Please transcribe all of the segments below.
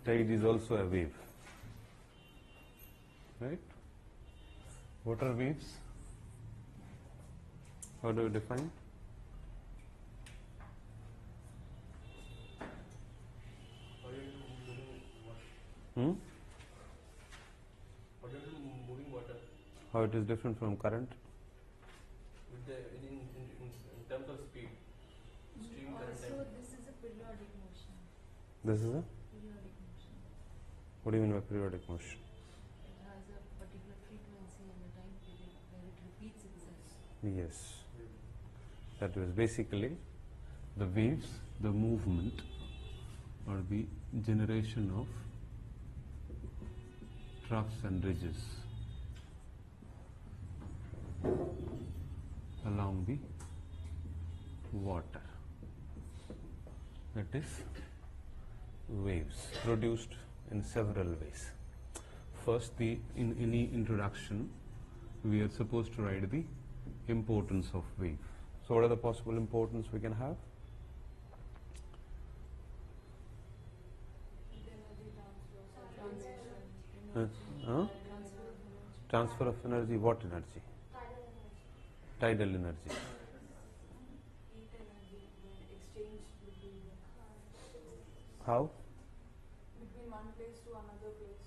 Tide is also a wave, right? What are waves? How do you define? Hmm? Moving water. How it is different from current? With the, in terms of speed. Stream current. Also, this is a periodic motion. This is a? Periodic motion. What do you mean by periodic motion? It has a particular frequency and a time period where it repeats itself. Yes. That was basically the waves, the movement or the generation of troughs and ridges along the water. That is waves produced in several ways. First, in any introduction, we are supposed to write the importance of wave. So what are the possible importance we can have? Huh? Transfer of energy, what energy? Tidal energy. Heat energy, the exchange between How? one place to another place.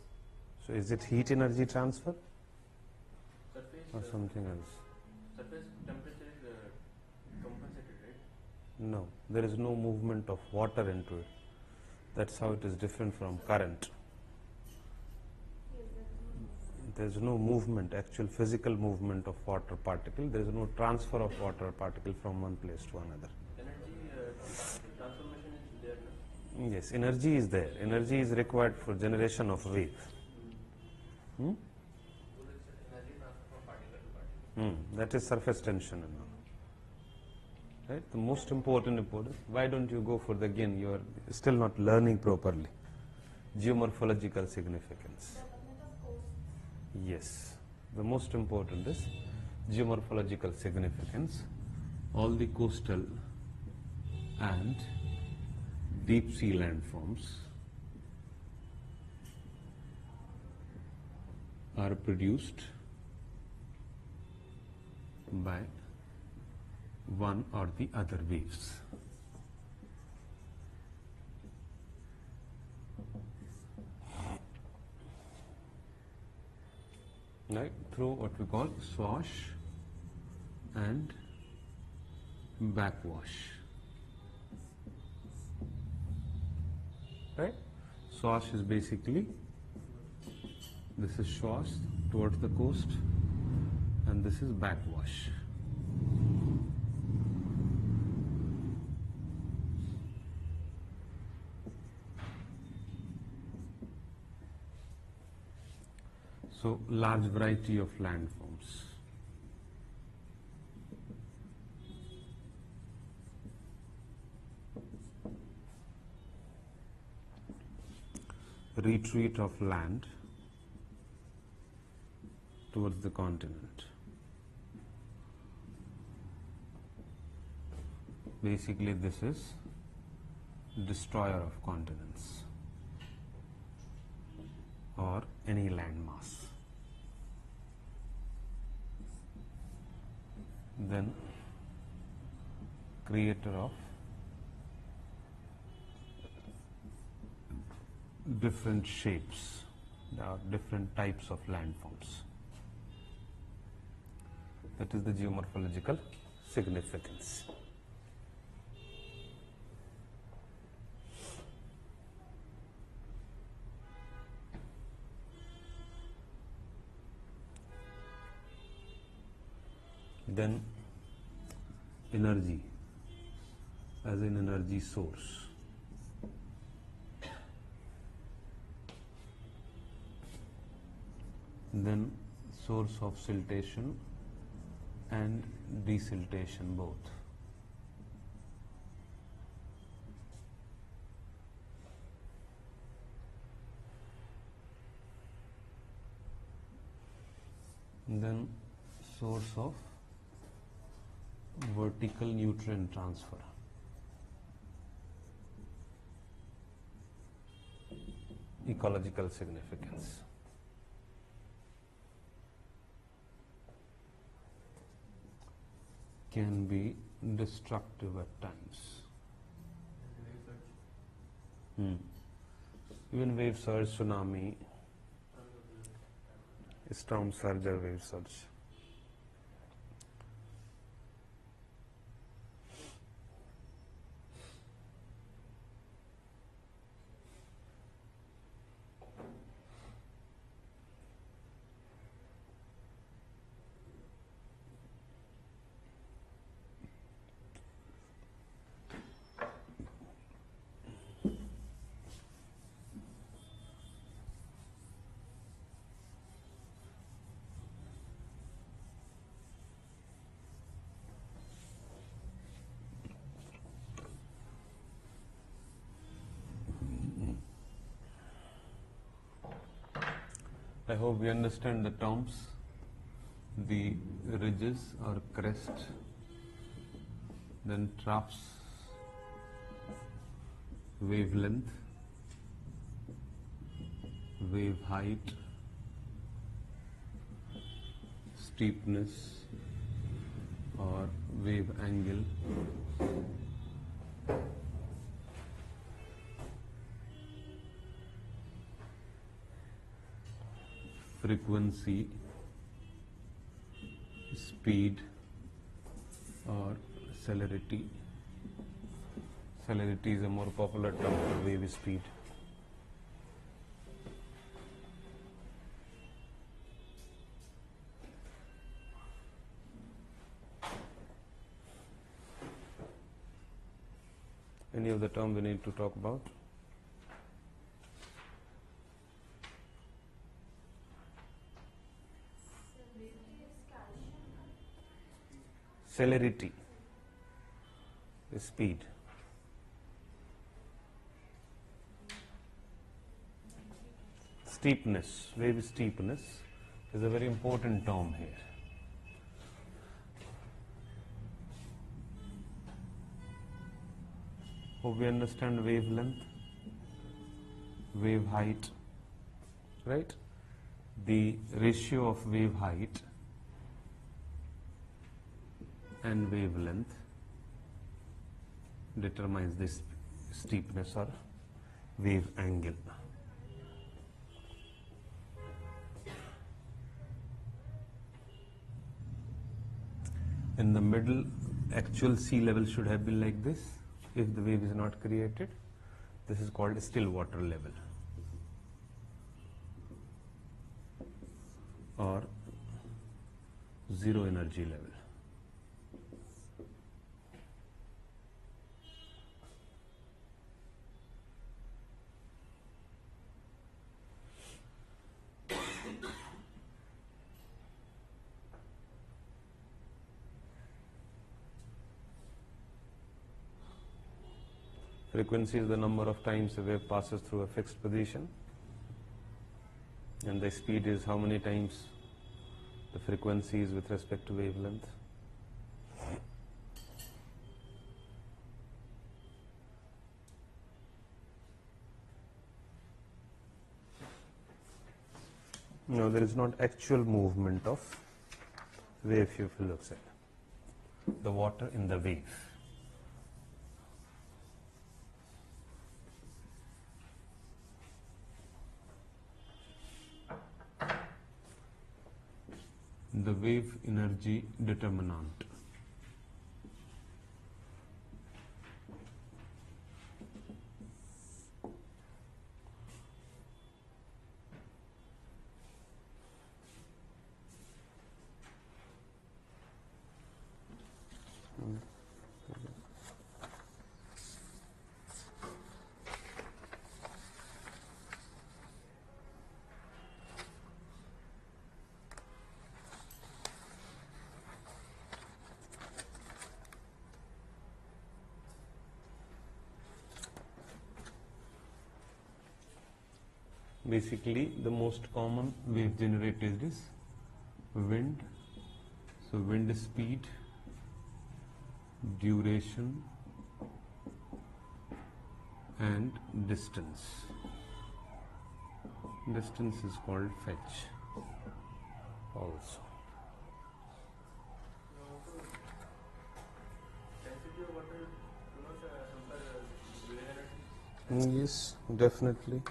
So is it heat energy transfer Surface, or something else? surface temperature is compensated, right? No, there is no movement of water into it. That's how it is different from current. There is no movement, actual physical movement of water particle. There is no transfer of water particle from one place to another. Energy transformation is there, no? Yes, energy is there. Energy is required for generation of wave. Hmm? Energy transfer from particle to particle. That is surface tension and all. Right? The most important, why don't you go for the, again, you are still not learning properly. Geomorphological significance. Yes, the most important is geomorphological significance. All the coastal and deep sea landforms are produced by one or the other waves. Right, through what we call swash and backwash. Right? Swash is basically, this is swash towards the coast and this is backwash. So, large variety of landforms. Retreat of land towards the continent. Basically, this is destroyer of continents or any landmass. Then creator of different shapes. There are different types of landforms. That is the geomorphological significance. Then energy as an energy source. Then source of siltation and desiltation both. Then source of vertical nutrient transfer. ecological significance. Can be destructive at times. Even wave surge, tsunami, storm surge or wave surge. I hope we understand the terms. The ridges or crest, then troughs, wavelength, wave height, steepness or wave angle, frequency, speed or celerity. Celerity is a more popular term for wave speed. Any of the terms we need to talk about? Celerity is speed. Steepness, wave steepness is a very important term here. Hope we understand wavelength, wave height, right? The ratio of wave height and wavelength determines this steepness or wave angle. In the middle, actual sea level should have been like this if the wave is not created. This is called still water level or zero energy level. Frequency is the number of times a wave passes through a fixed position, and the speed is how many times the frequency is with respect to wavelength. Now there is not actual movement of wave if you look at the water in the wave. The wave energy determinant. Basically, the most common wave generated is wind. So, wind speed, duration, and distance. distance is called fetch also. Density of water do not hamper wave energy. Yes, definitely.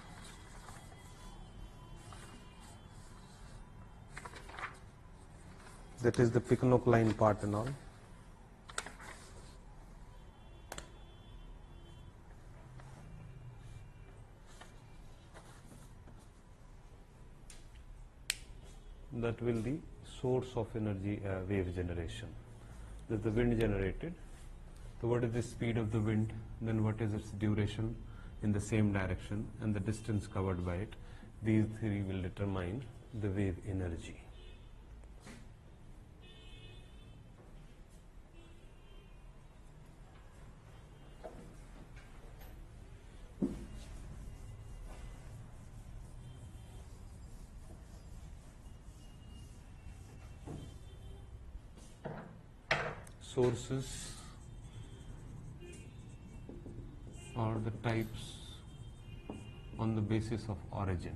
That is the Pickennock line part and all. That will be source of energy wave generation. That is the wind generated. So what is the speed of the wind? Then what is its duration in the same direction and the distance covered by it? These three will determine the wave energy. Sources are the types on the basis of origin.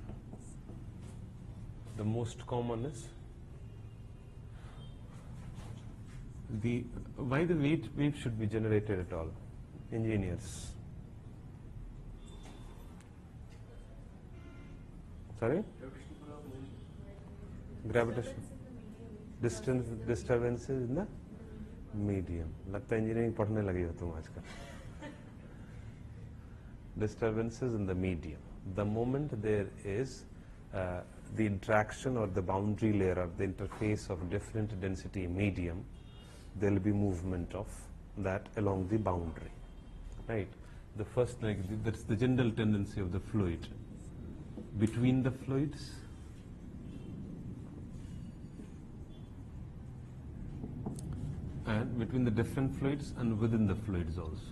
The most common is why the wave should be generated at all? Engineers. Sorry? Gravitation. Disturbances in the medium. लगता है engineering पढ़ने लगी हो तुम आजकल. Disturbances in the medium. The moment there is the interaction or the boundary layer or the interface of different density medium, there will be movement of that along the boundary, right? The first, that's the general tendency of the fluid. Between the fluids, and between the different fluids and within the fluids also.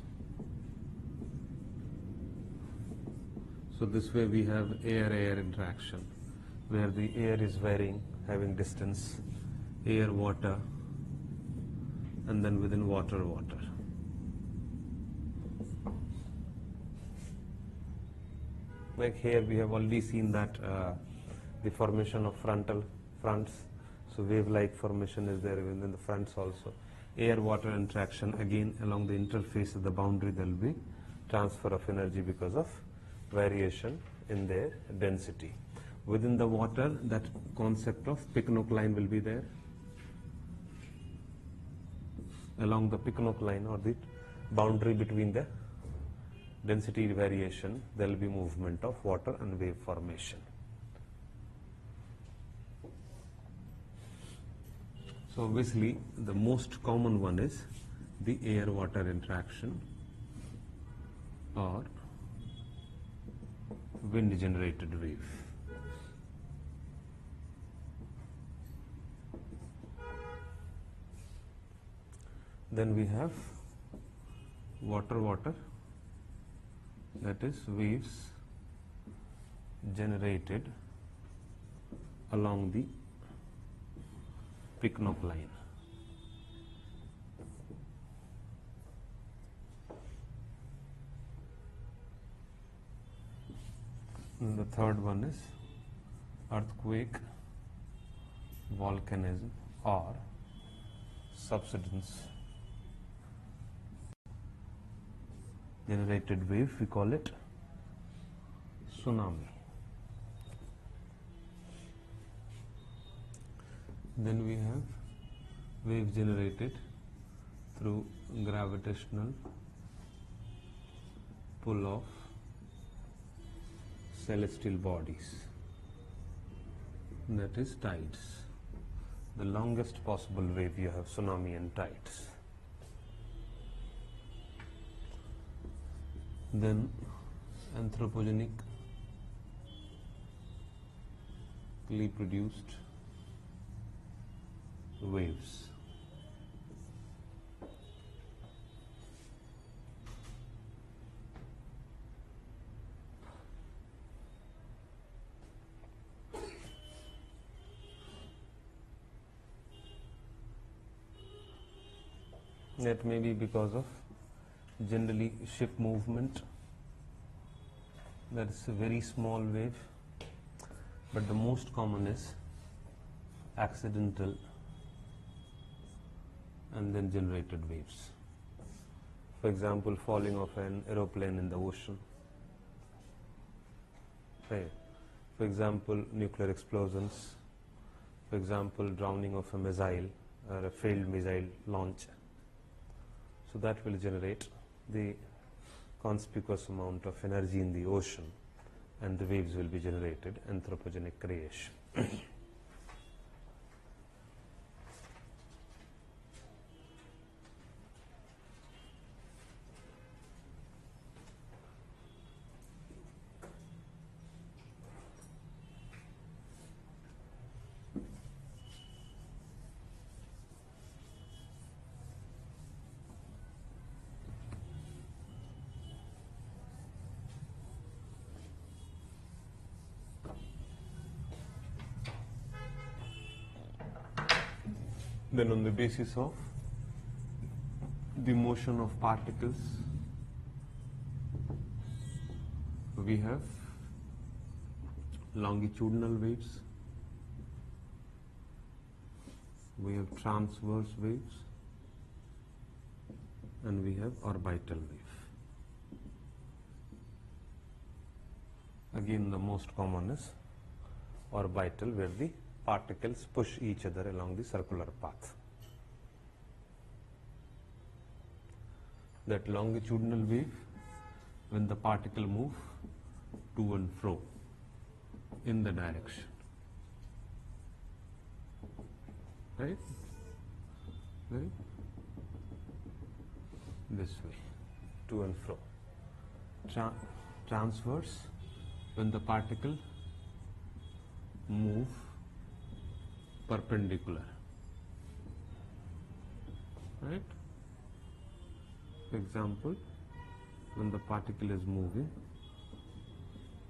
So this way we have air-air interaction, where the air is varying, having distance, air-water, and then within water-water. Like here we have already seen that the formation of fronts, so wave-like formation is there within the fronts also. Air-water interaction, again along the interface of the boundary there will be transfer of energy because of variation in their density. Within the water, that concept of Pickennock line will be there. Along the Pickennock line or the boundary between the density variation, there will be movement of water and wave formation. So obviously the most common one is the air-water interaction or wind-generated wave. Then we have water-water, that is waves generated along the Pickennock line. And the third one is earthquake, volcanism or subsidence generated wave, we call it tsunami. Then we have wave generated through gravitational pull of celestial bodies, that is tides. The longest possible wave you have tsunami and tides. Then anthropogenically produced waves. That may be because of generally ship movement. That is a very small wave, but the most common is accidental and then generated waves. For example, falling of an aeroplane in the ocean. Right. For example, nuclear explosions. For example, drowning of a missile or a failed missile launch. So that will generate the conspicuous amount of energy in the ocean, and the waves will be generated, anthropogenic creation. Then on the basis of the motion of particles, we have longitudinal waves, we have transverse waves, and we have orbital wave. Again, the most common is orbital, where the particles push each other along the circular path. That longitudinal wave, when the particle move to and fro in the direction, right? Right? This way, to and fro. Transverse, when the particle move perpendicular, right? For example, when the particle is moving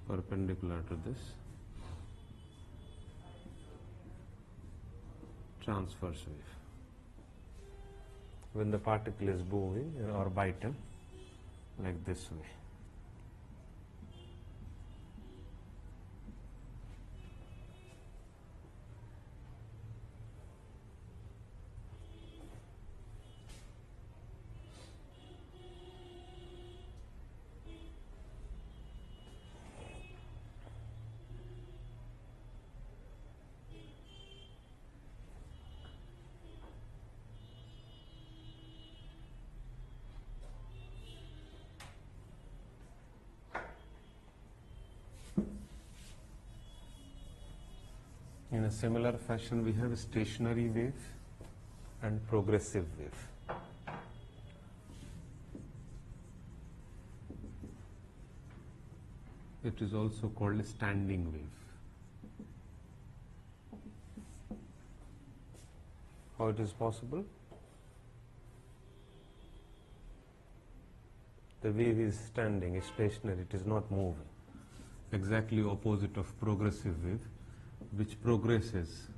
perpendicular to this, transverse wave. When the particle is moving orbital, like this way. In a similar fashion, we have a stationary wave and progressive wave. It is also called a standing wave. How it is possible? The wave is standing, is stationary, it is not moving. Exactly opposite of progressive wave, which progresses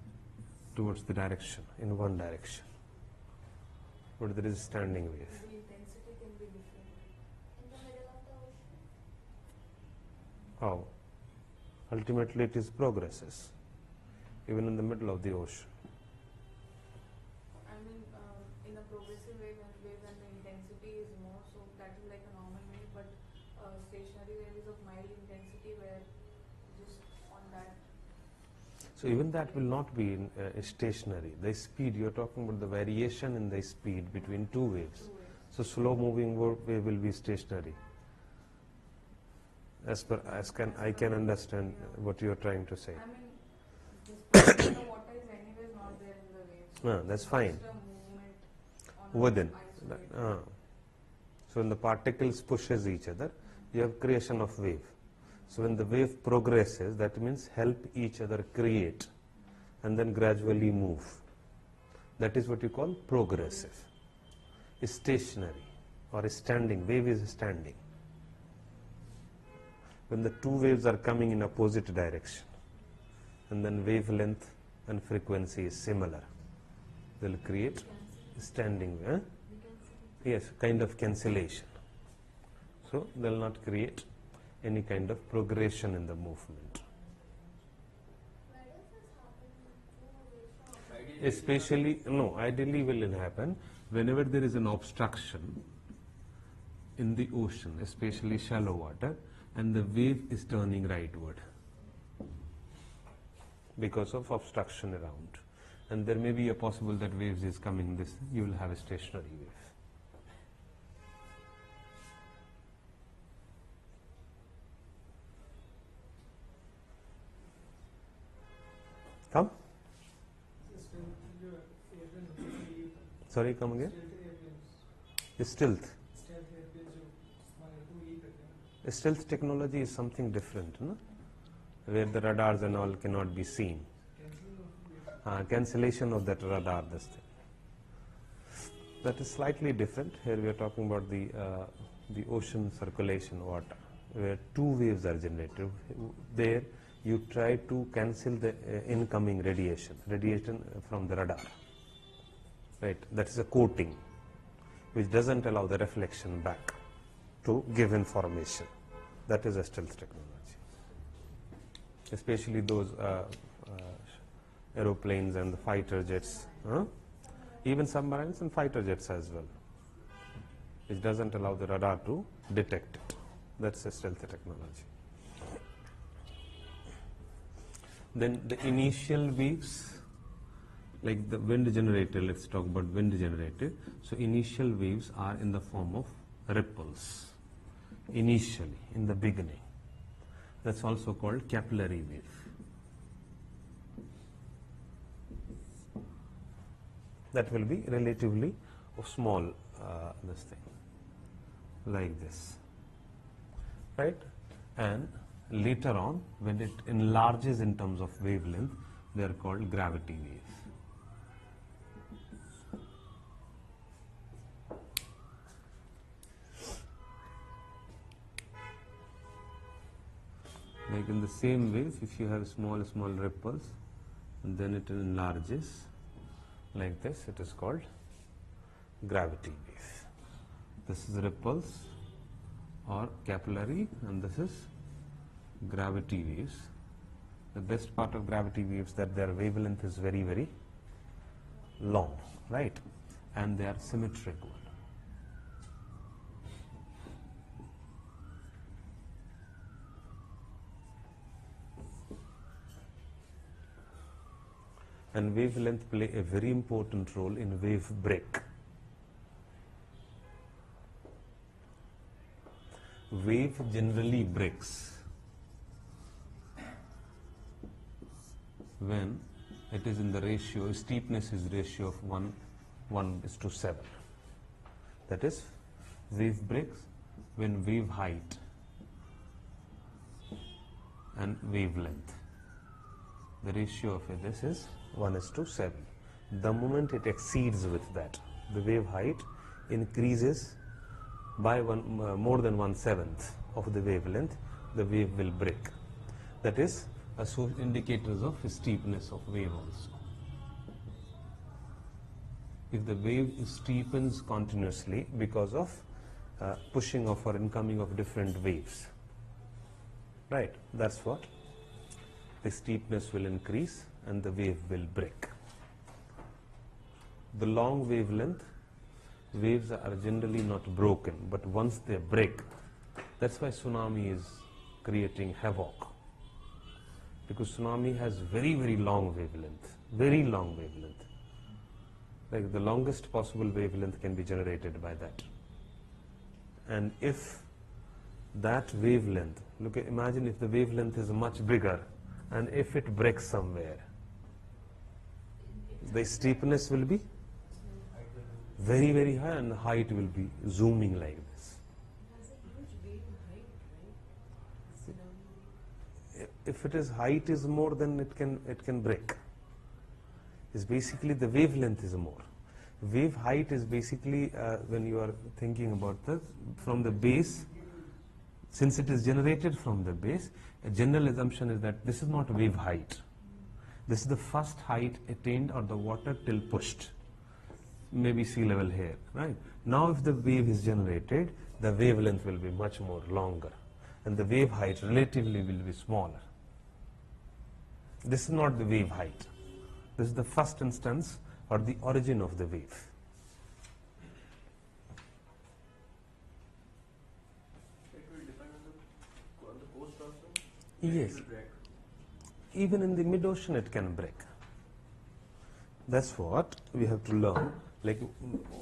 towards the direction, in one direction. But there is standing wave. The intensity can be different. In the middle of the ocean? How? Ultimately it is progresses, even in the middle of the ocean. I mean, in a progressive wave when the intensity is more, so that is like a normal wave, but stationary wave is of mild intensity where just on that. So even that will not be stationary. The speed, you are talking about the variation in the speed between two waves. So slow moving wave will be stationary. I can understand what you are trying to say. I mean, this the water is anyways not there in the waves. No, that's fine. Just a movement on Within. isolated. So when the particles pushes each other, you have creation of wave. So when the wave progresses, that means help each other create and then gradually move. That is what you call progressive. Stationary or standing, wave is standing. When the two waves are coming in opposite direction and then wavelength and frequency is similar, they will create standing wave. Yes, kind of cancellation. So they will not create any kind of progression in the movement. Especially, no, ideally will happen whenever there is an obstruction in the ocean, especially shallow water, and the wave is turning rightward because of obstruction around. And there may be a possible that waves is coming this, you will have a stationary wave. Come? Sorry, come again? Stealth. Stealth technology is something different, no? Where the radars and all cannot be seen. Cancellation of that radar, this thing. That is slightly different. Here we are talking about the ocean circulation water, where two waves are generated. There you try to cancel the incoming radiation from the radar. Right, that is a coating which doesn't allow the reflection back to give information. That is a stealth technology. Especially those aeroplanes and the fighter jets, even submarines and fighter jets as well, which doesn't allow the radar to detect it. That's a stealth technology. Then the initial waves, like the wind generator, let's talk about wind generator. So initial waves are in the form of ripples, initially, in the beginning. That's also called capillary wave. That will be relatively small, this thing, like this, right? And later on, when it enlarges in terms of wavelength, they are called gravity waves. Like in the same way, if you have small ripples, and then it enlarges like this, it is called gravity wave. This is ripples or capillary, and this is gravity waves. The best part of gravity waves that their wavelength is very, very long, right? And they are symmetrical. And wavelength play a very important role in wave break. Wave generally breaks when it is in the ratio, steepness is ratio of 1:7. That is, wave breaks when wave height and wavelength, the ratio of this is 1:7. The moment it exceeds with that, the wave height increases by more than 1/7 of the wavelength, the wave will break. That is indicators of steepness of wave also. If the wave steepens continuously because of pushing of or incoming of different waves, right, that's what the steepness will increase and the wave will break. The long wavelength waves are generally not broken, but once they break, that's why tsunami is creating havoc, because tsunami has very, very long wavelength, very long wavelength. Like the longest possible wavelength can be generated by that. And if that wavelength, imagine if the wavelength is much bigger, and if it breaks somewhere, the steepness will be very, very high, and the height will be zooming like this. If it is height is more, then it can break. It's basically the wavelength is more. Wave height is basically when you are thinking about from the base, since it is generated from the base, a general assumption is that this is not wave height. This is the first height attained or the water till pushed, maybe sea level here, right? Now if the wave is generated, the wavelength will be much more longer, and the wave height relatively will be smaller. This is not the wave height. This is the first instance or the origin of the wave. It will depend on the coast also. Yes. It will break. Even in the mid-ocean it can break. That's what we have to learn. Like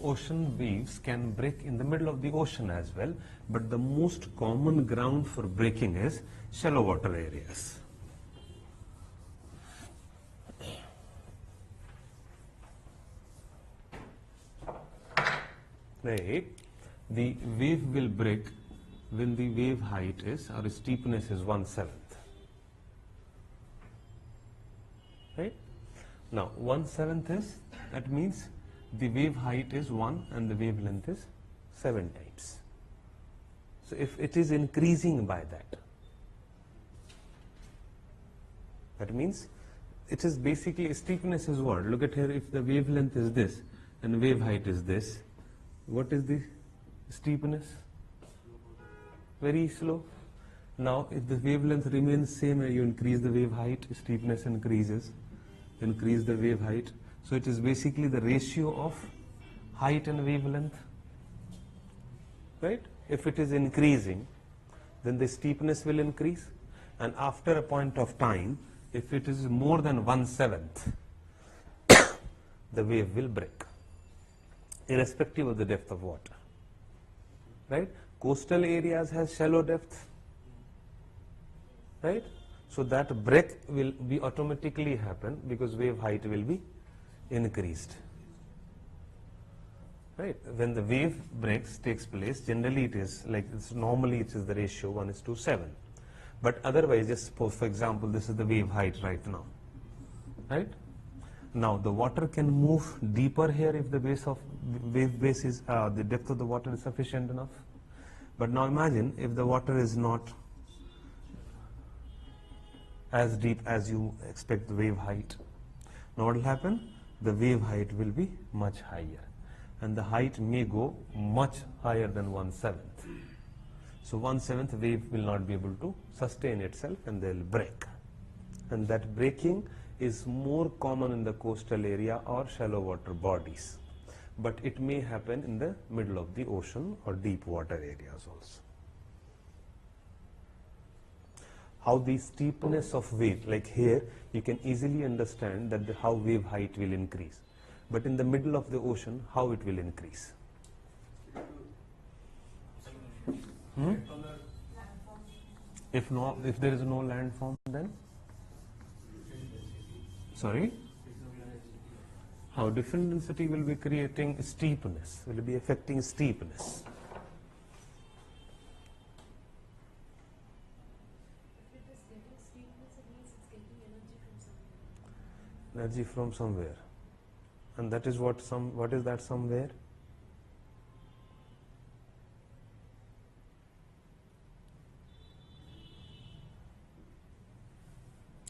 ocean waves can break in the middle of the ocean as well, but the most common ground for breaking is shallow water areas. Right? The wave will break when the wave height is or steepness is 1/7. Right? Now 1/7 is, that means the wave height is 1 and the wavelength is 7 times. So if it is increasing by that, that means it is basically, steepness is what? Look at here, if the wavelength is this and wave height is this, what is the steepness? Very slow. Now if the wavelength remains same and you increase the wave height, steepness increases, increase the wave height. So it is basically the ratio of height and wavelength, right? If it is increasing, then the steepness will increase, and after a point of time, if it is more than 1/7, the wave will break, irrespective of the depth of water, right? Coastal areas has shallow depth, right? So that break will be automatically happen because wave height will be increased, right? When the wave breaks takes place, generally it is like, normally it is the ratio 1:7, but otherwise, just suppose for example this is the wave height right now, right? Now the water can move deeper here if the base of wave base is the depth of the water is sufficient enough. But now imagine if the water is not as deep as you expect the wave height. Now what will happen? The wave height will be much higher, and the height may go much higher than 1/7. So 1/7 wave will not be able to sustain itself and they will break. And that breaking is more common in the coastal area or shallow water bodies. But it may happen in the middle of the ocean or deep water areas also. How the steepness of wave, like here, you can easily understand that how wave height will increase. But in the middle of the ocean, how it will increase? If there is no landform, then? Sorry? How different density will be creating steepness, will be affecting steepness. Energy from somewhere, and that is what is that somewhere?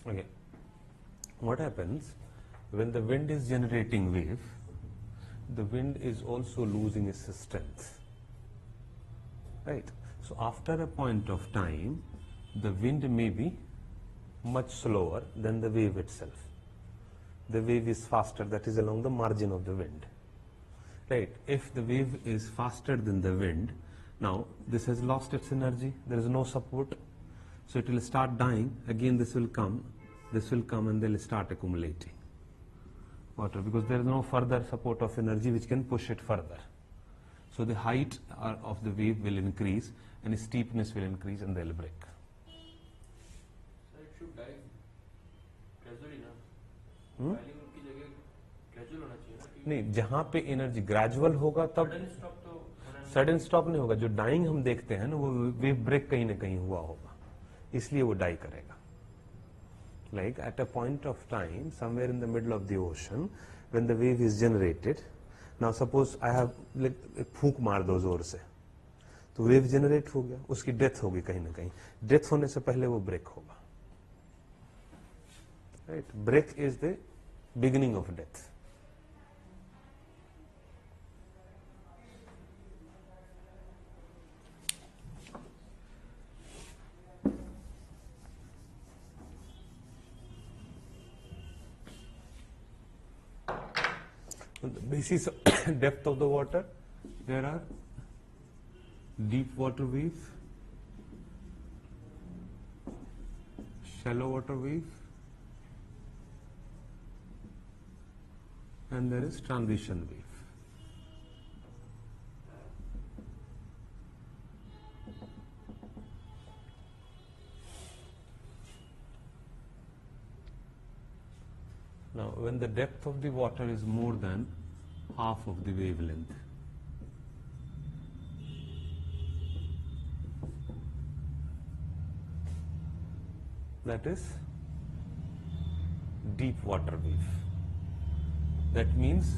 Okay, what happens when the wind is generating wave? The wind is also losing its strength, right? So after a point of time, the wind may be much slower than the wave itself. The wave is faster, that is along the margin of the wind, right? If the wave is faster than the wind, now this has lost its energy, there is no support, so it will start dying. Again this will come, and they will start accumulating water because there is no further support of energy which can push it further. So the height of the wave will increase and steepness will increase and they will break. So it should die gradually now. Dying की जगह gradual होना चाहिए ना कि नहीं, जहाँ पे energy gradual होगा तब sudden stop तो होना नहीं। सडन स्टॉप नहीं होगा. जो डाइंग हम देखते हैं ना, वो वेव ब्रेक कहीं ना कहीं हुआ होगा, इसलिए वो डाई करेगा. Like at a point of time, somewhere in the middle of the ocean, when the wave is generated, now suppose I have फूंक मार दो जोर से, तो वेव जनरेट हो गया, उसकी डेथ होगी कहीं ना कहीं. डेथ होने से पहले वो ब्रेक होगा, right? Break is the beginning of death. On the basis of depth of the water, there are deep water wave, shallow water wave, and there is transition wave. Now, when the depth of the water is more than half of the wavelength, that is deep water wave. That means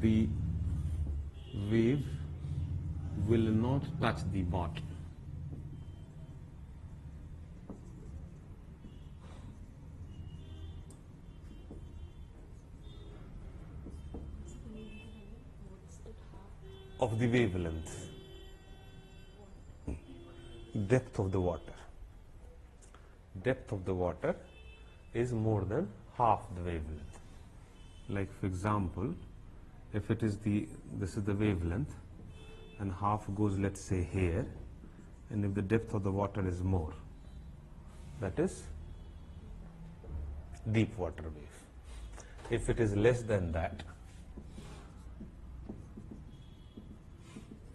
the wave will not touch the bottom. Of the wavelength, depth of the water. Depth of the water is more than half the wavelength. Like for example, if it is this is the wavelength, and half goes, let's say, here, and if the depth of the water is more, that is deep water wave. If it is less than that,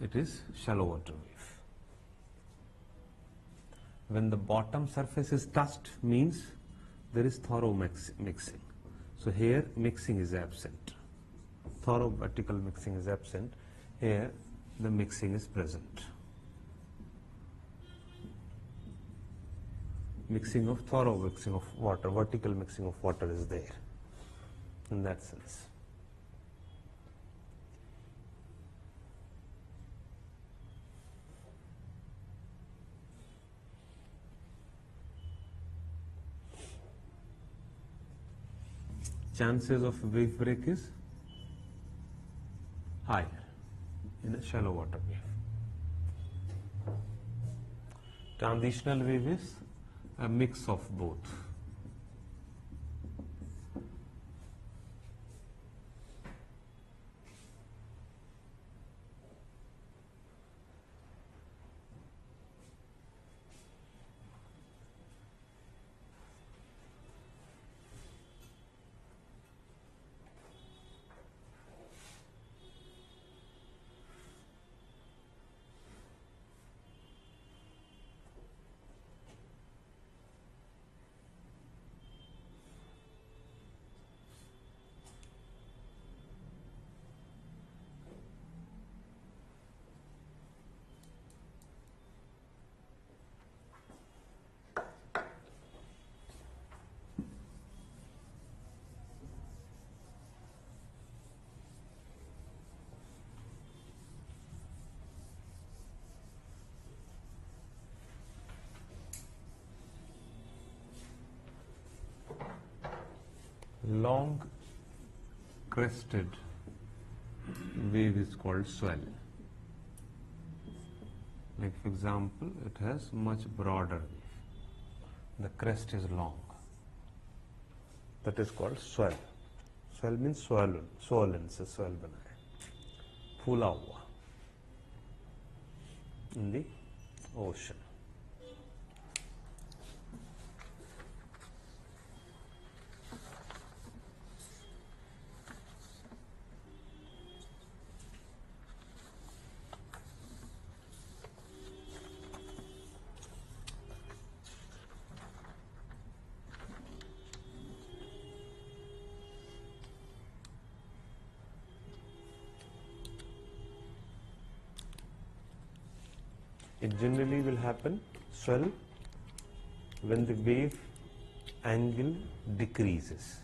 it is shallow water wave. When the bottom surface is touched, means there is thorough mixing. So here mixing is absent. Thorough vertical mixing is absent. Here the mixing is present. Thorough mixing of water, vertical mixing of water is there in that sense. Chances of wave break is higher in a shallow water wave. Transitional wave is a mix of both. Long crested wave is called swell. Like for example, it has much broader wave. The crest is long. That is called swell. Swell means swollen se swell bana hai. Phula hua in the ocean. It generally will happen, swell, when the wave angle decreases.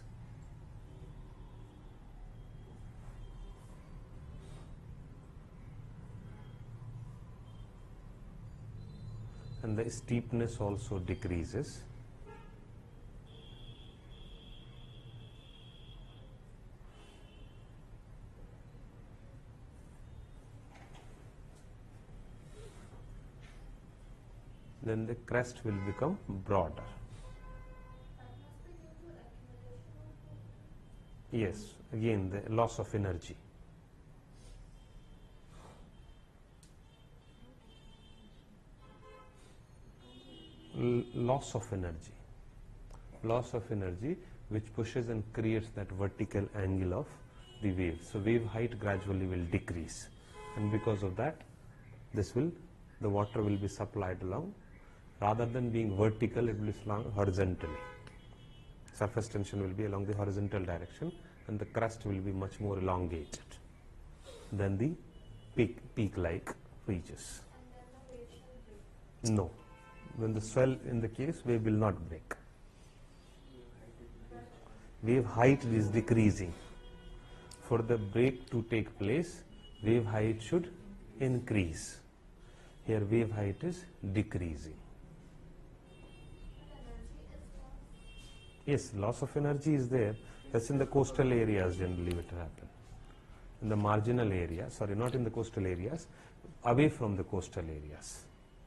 And the steepness also decreases. Then the crest will become broader. Yes, again the loss of energy. Loss of energy. Loss of energy which pushes and creates that vertical angle of the wave. So wave height gradually will decrease, and because of that the water will be supplied along, rather than being vertical it will be slung horizontally. Surface tension will be along the horizontal direction and the crust will be much more elongated than the peak-like ridges. No. When the swell in the case, wave will not break. Wave height is decreasing. For the break to take place, wave height should increase. Here wave height is decreasing. Yes, loss of energy is there. That's in the coastal areas generally it will happen. In the marginal area, sorry, not in the coastal areas, away from the coastal areas,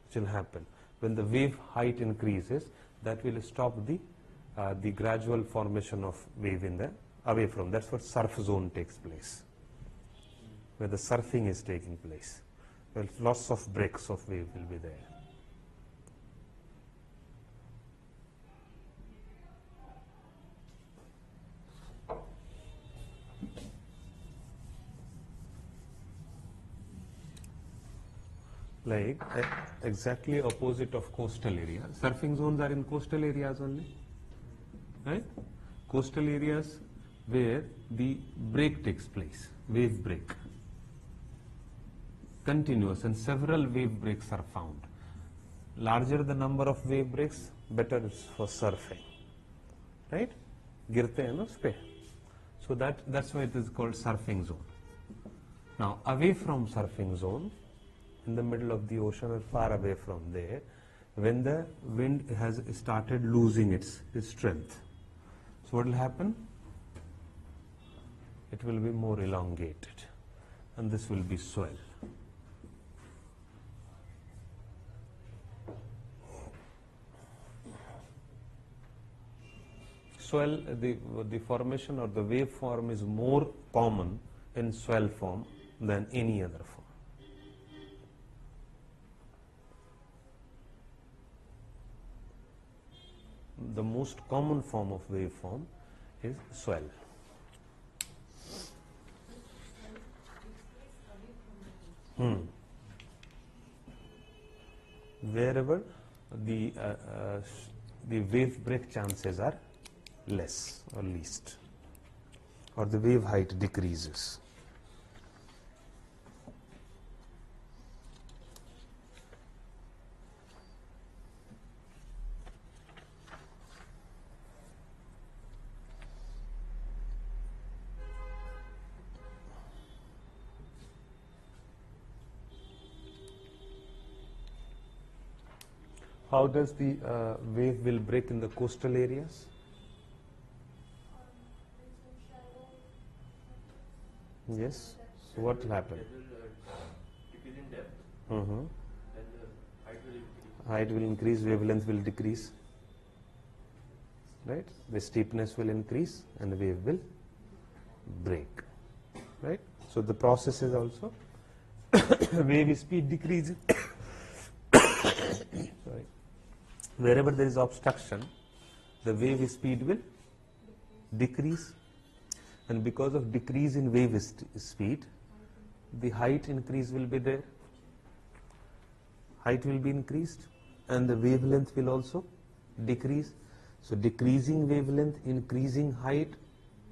it will happen. When the wave height increases, that will stop the gradual formation of wave in the away from. That's what surf zone takes place, where the surfing is taking place. Well, lots of breaks of wave will be there. Like exactly opposite of coastal area. Surfing zones are in coastal areas only, right? Coastal areas where the break takes place, wave break, continuous, and several wave breaks are found. Larger the number of wave breaks, better it's for surfing, right? Girte hai na us pe. So that's why it is called surfing zone. Now away from surfing zone, in the middle of the ocean or far away from there, when the wind has started losing its strength, so what will happen? It will be more elongated, and this will be swell. Swell, the formation or the wave form is more common in swell form than any other form. The most common form of waveform is swell. Wherever the wave break chances are less or least, or the wave height decreases. How does the wave will break in the coastal areas? Yes. So what will happen? It will decrease in depth, Mm-hmm. and the height will increase. Height will increase, wavelength will decrease. Right? The steepness will increase and the wave will break. Right? So the process is also wave speed decreasing. Sorry. Wherever there is obstruction, the wave speed will decrease, and because of decrease in wave speed, the height increase will be there. Height will be increased and the wavelength will also decrease. So decreasing wavelength, increasing height,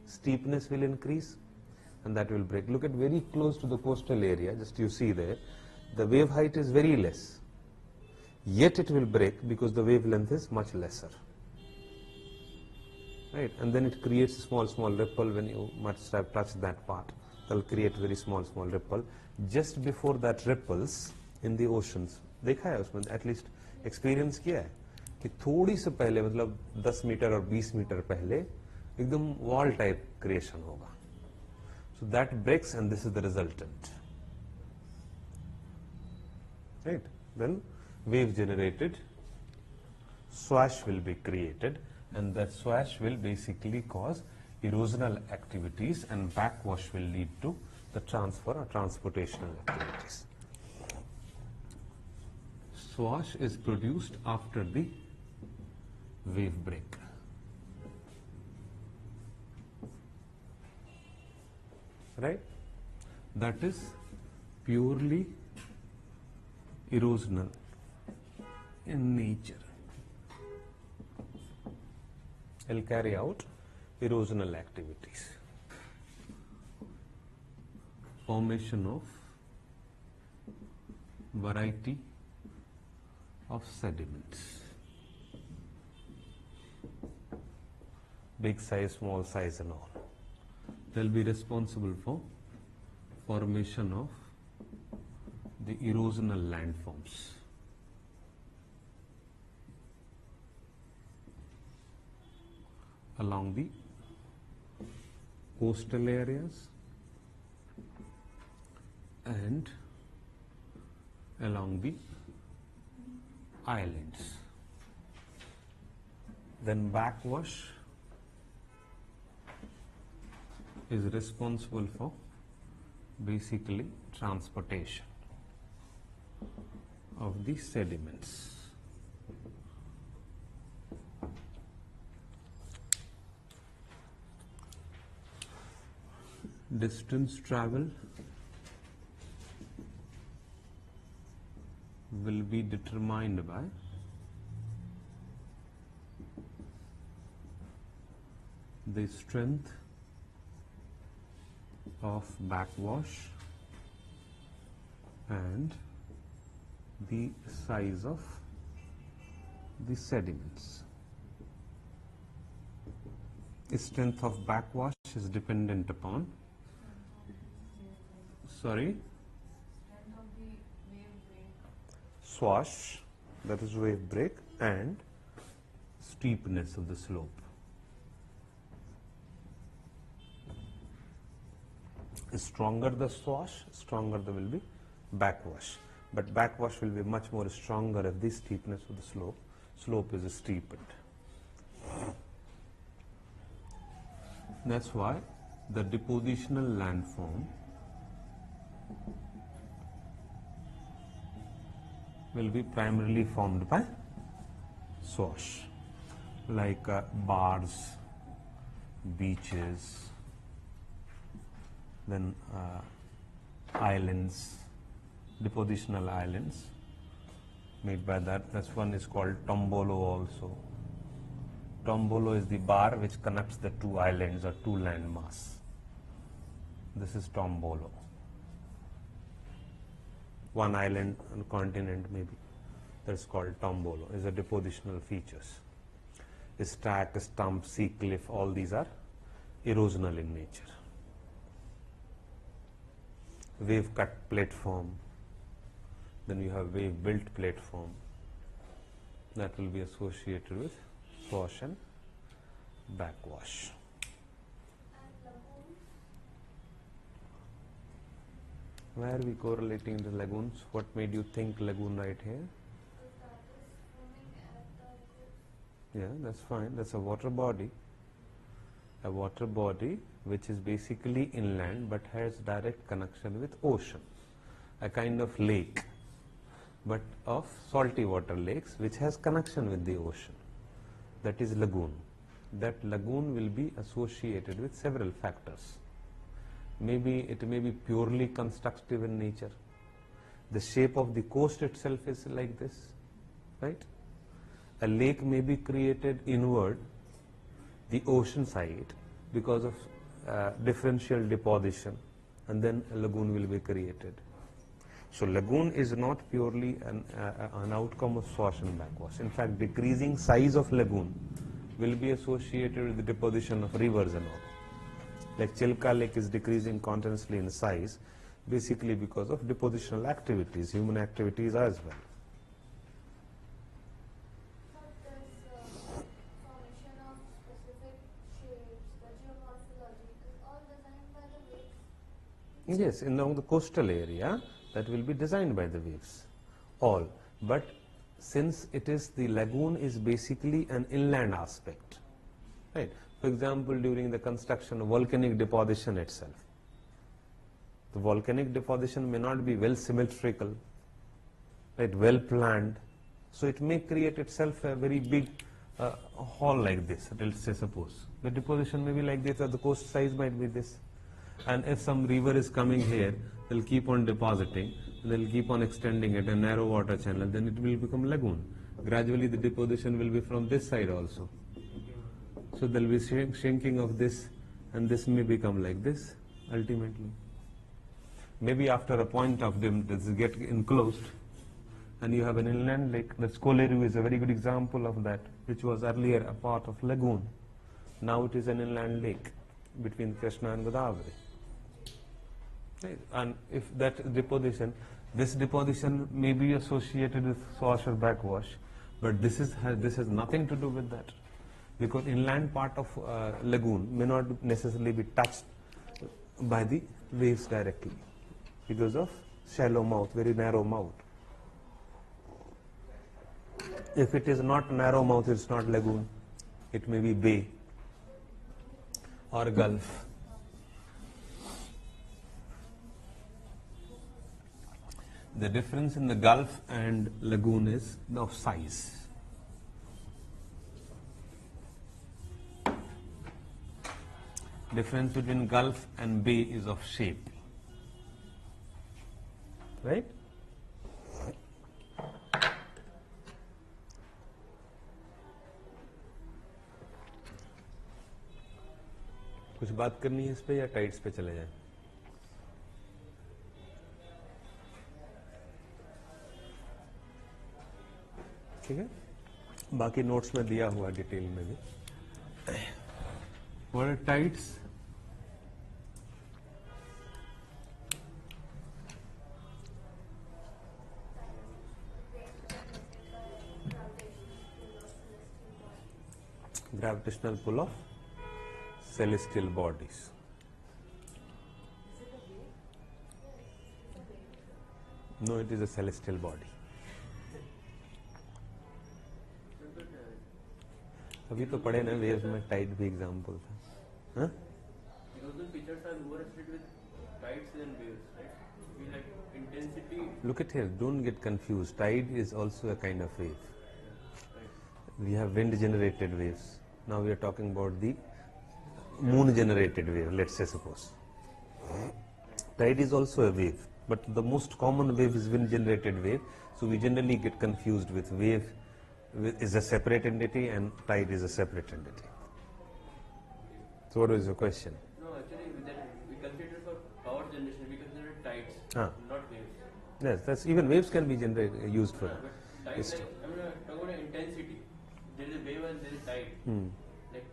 steepness will increase, and that will break. Look at very close to the coastal area, just you see there, the wave height is very less, yet it will break because the wavelength is much lesser. Right? And then it creates a small ripple. When you must have touched that part, that will create very small ripple. Just before that ripples in the oceans, देखा है उसमें, at least experience किया है कि थोड़ी से पहले, मतलब 10 मीटर और 20 मीटर पहले एकदम वॉल टाइप क्रिएशन होगा. So that breaks and this is the resultant. Right? Then wave generated swash will be created, and that swash will basically cause erosional activities, and backwash will lead to the transfer or transportational activities. Swash is produced after the wave break. Right? That is purely erosional in nature. It will carry out erosional activities. Formation of variety of sediments. Big size, small size and all. They will be responsible for formation of the erosional landforms. Along the coastal areas and along the islands. Then backwash is responsible for basically transportation of the sediments. Distance travel will be determined by the strength of backwash and the size of the sediments. The strength of backwash is dependent upon Strength of the wave break. swash, that is wave break, and steepness of the slope. Stronger the swash, stronger there will be backwash. But backwash will be much more stronger if the steepness of the slope is steepened. That's why the depositional landform will be primarily formed by swash, like bars, beaches, then islands, depositional islands made by that. This one is called tombolo also. Tombolo is the bar which connects the two islands or two land mass. This is tombolo. One island and continent maybe. That's called tombolo. Is a depositional features. Stack, stump, sea cliff, all these are erosional in nature. Wave cut platform. Then you have wave built platform. That will be associated with swash and backwash. Why are we correlating the lagoons? What made you think lagoon right here? Yeah, that's fine. That's a water body. A water body which is basically inland but has direct connection with ocean. A kind of lake, but of salty water lakes which has connection with the ocean. That is lagoon. That lagoon will be associated with several factors. Maybe it may be purely constructive in nature. The shape of the coast itself is like this, right? A lake may be created inward, the ocean side, because of differential deposition, and then a lagoon will be created. So lagoon is not purely an outcome of swash and backwash. In fact, decreasing size of lagoon will be associated with the deposition of rivers and all. Like Chilka Lake is decreasing continuously in size, basically because of depositional activities, human activities as well. But this formation of specific shapes, the geomorphology, is all designed by the waves? Yes, along the coastal area, that will be designed by the waves, all. But since it is the lagoon is basically an inland aspect, right? For example, during the construction of volcanic deposition itself. The volcanic deposition may not be well symmetrical, right, well planned, so it may create itself a very big hall like this, let's say suppose. The deposition may be like this, or the coast size might be this. And if some river is coming here, they'll keep on depositing, they'll keep on extending it, a narrow water channel, then it will become lagoon. Gradually the deposition will be from this side also. So there will be shrinking of this, and this may become like this ultimately. Maybe after a point of them, this get enclosed, and you have an inland lake. The Skoleru is a very good example of that, which was earlier a part of lagoon. Now it is an inland lake between Krishna and Godavari. Right. And if that deposition, this deposition may be associated with swash or backwash, but this has nothing to do with that, because inland part of lagoon may not necessarily be touched by the waves directly because of shallow mouth, very narrow mouth. If it is not narrow mouth, it's not lagoon. It may be bay or gulf. The difference in the gulf and lagoon is of size. Difference between gulf and bay is of shape. Right? कुछ बात करनी है इस पे या tights पे चले जाएं? ठीक है, बाकी नोट्स में दिया हुआ डिटेल में भी. What are tides? Gravitational pull of celestial bodies. No, it is a celestial body. अभी तो पढ़े ना वेव्स में टाइड भी एग्जांपल था. हाँ? Because the pictures are more associated with tides than waves, right? We like intensity. Look at here, don't get confused. Tide is also a kind of wave. Right. We have wind generated waves. Now we are talking about the moon generated wave, let's say suppose. Tide is also a wave, but the most common wave is wind generated wave, so we generally get confused with wave is a separate entity and tide is a separate entity. So what is your question? No, actually, with that we consider for power generation, we consider tides, Ah. not waves. Yes, that's even waves can be used for. But tides, Yes. like, I mean, talk about intensity. There is a wave and there is tide. Hmm. Like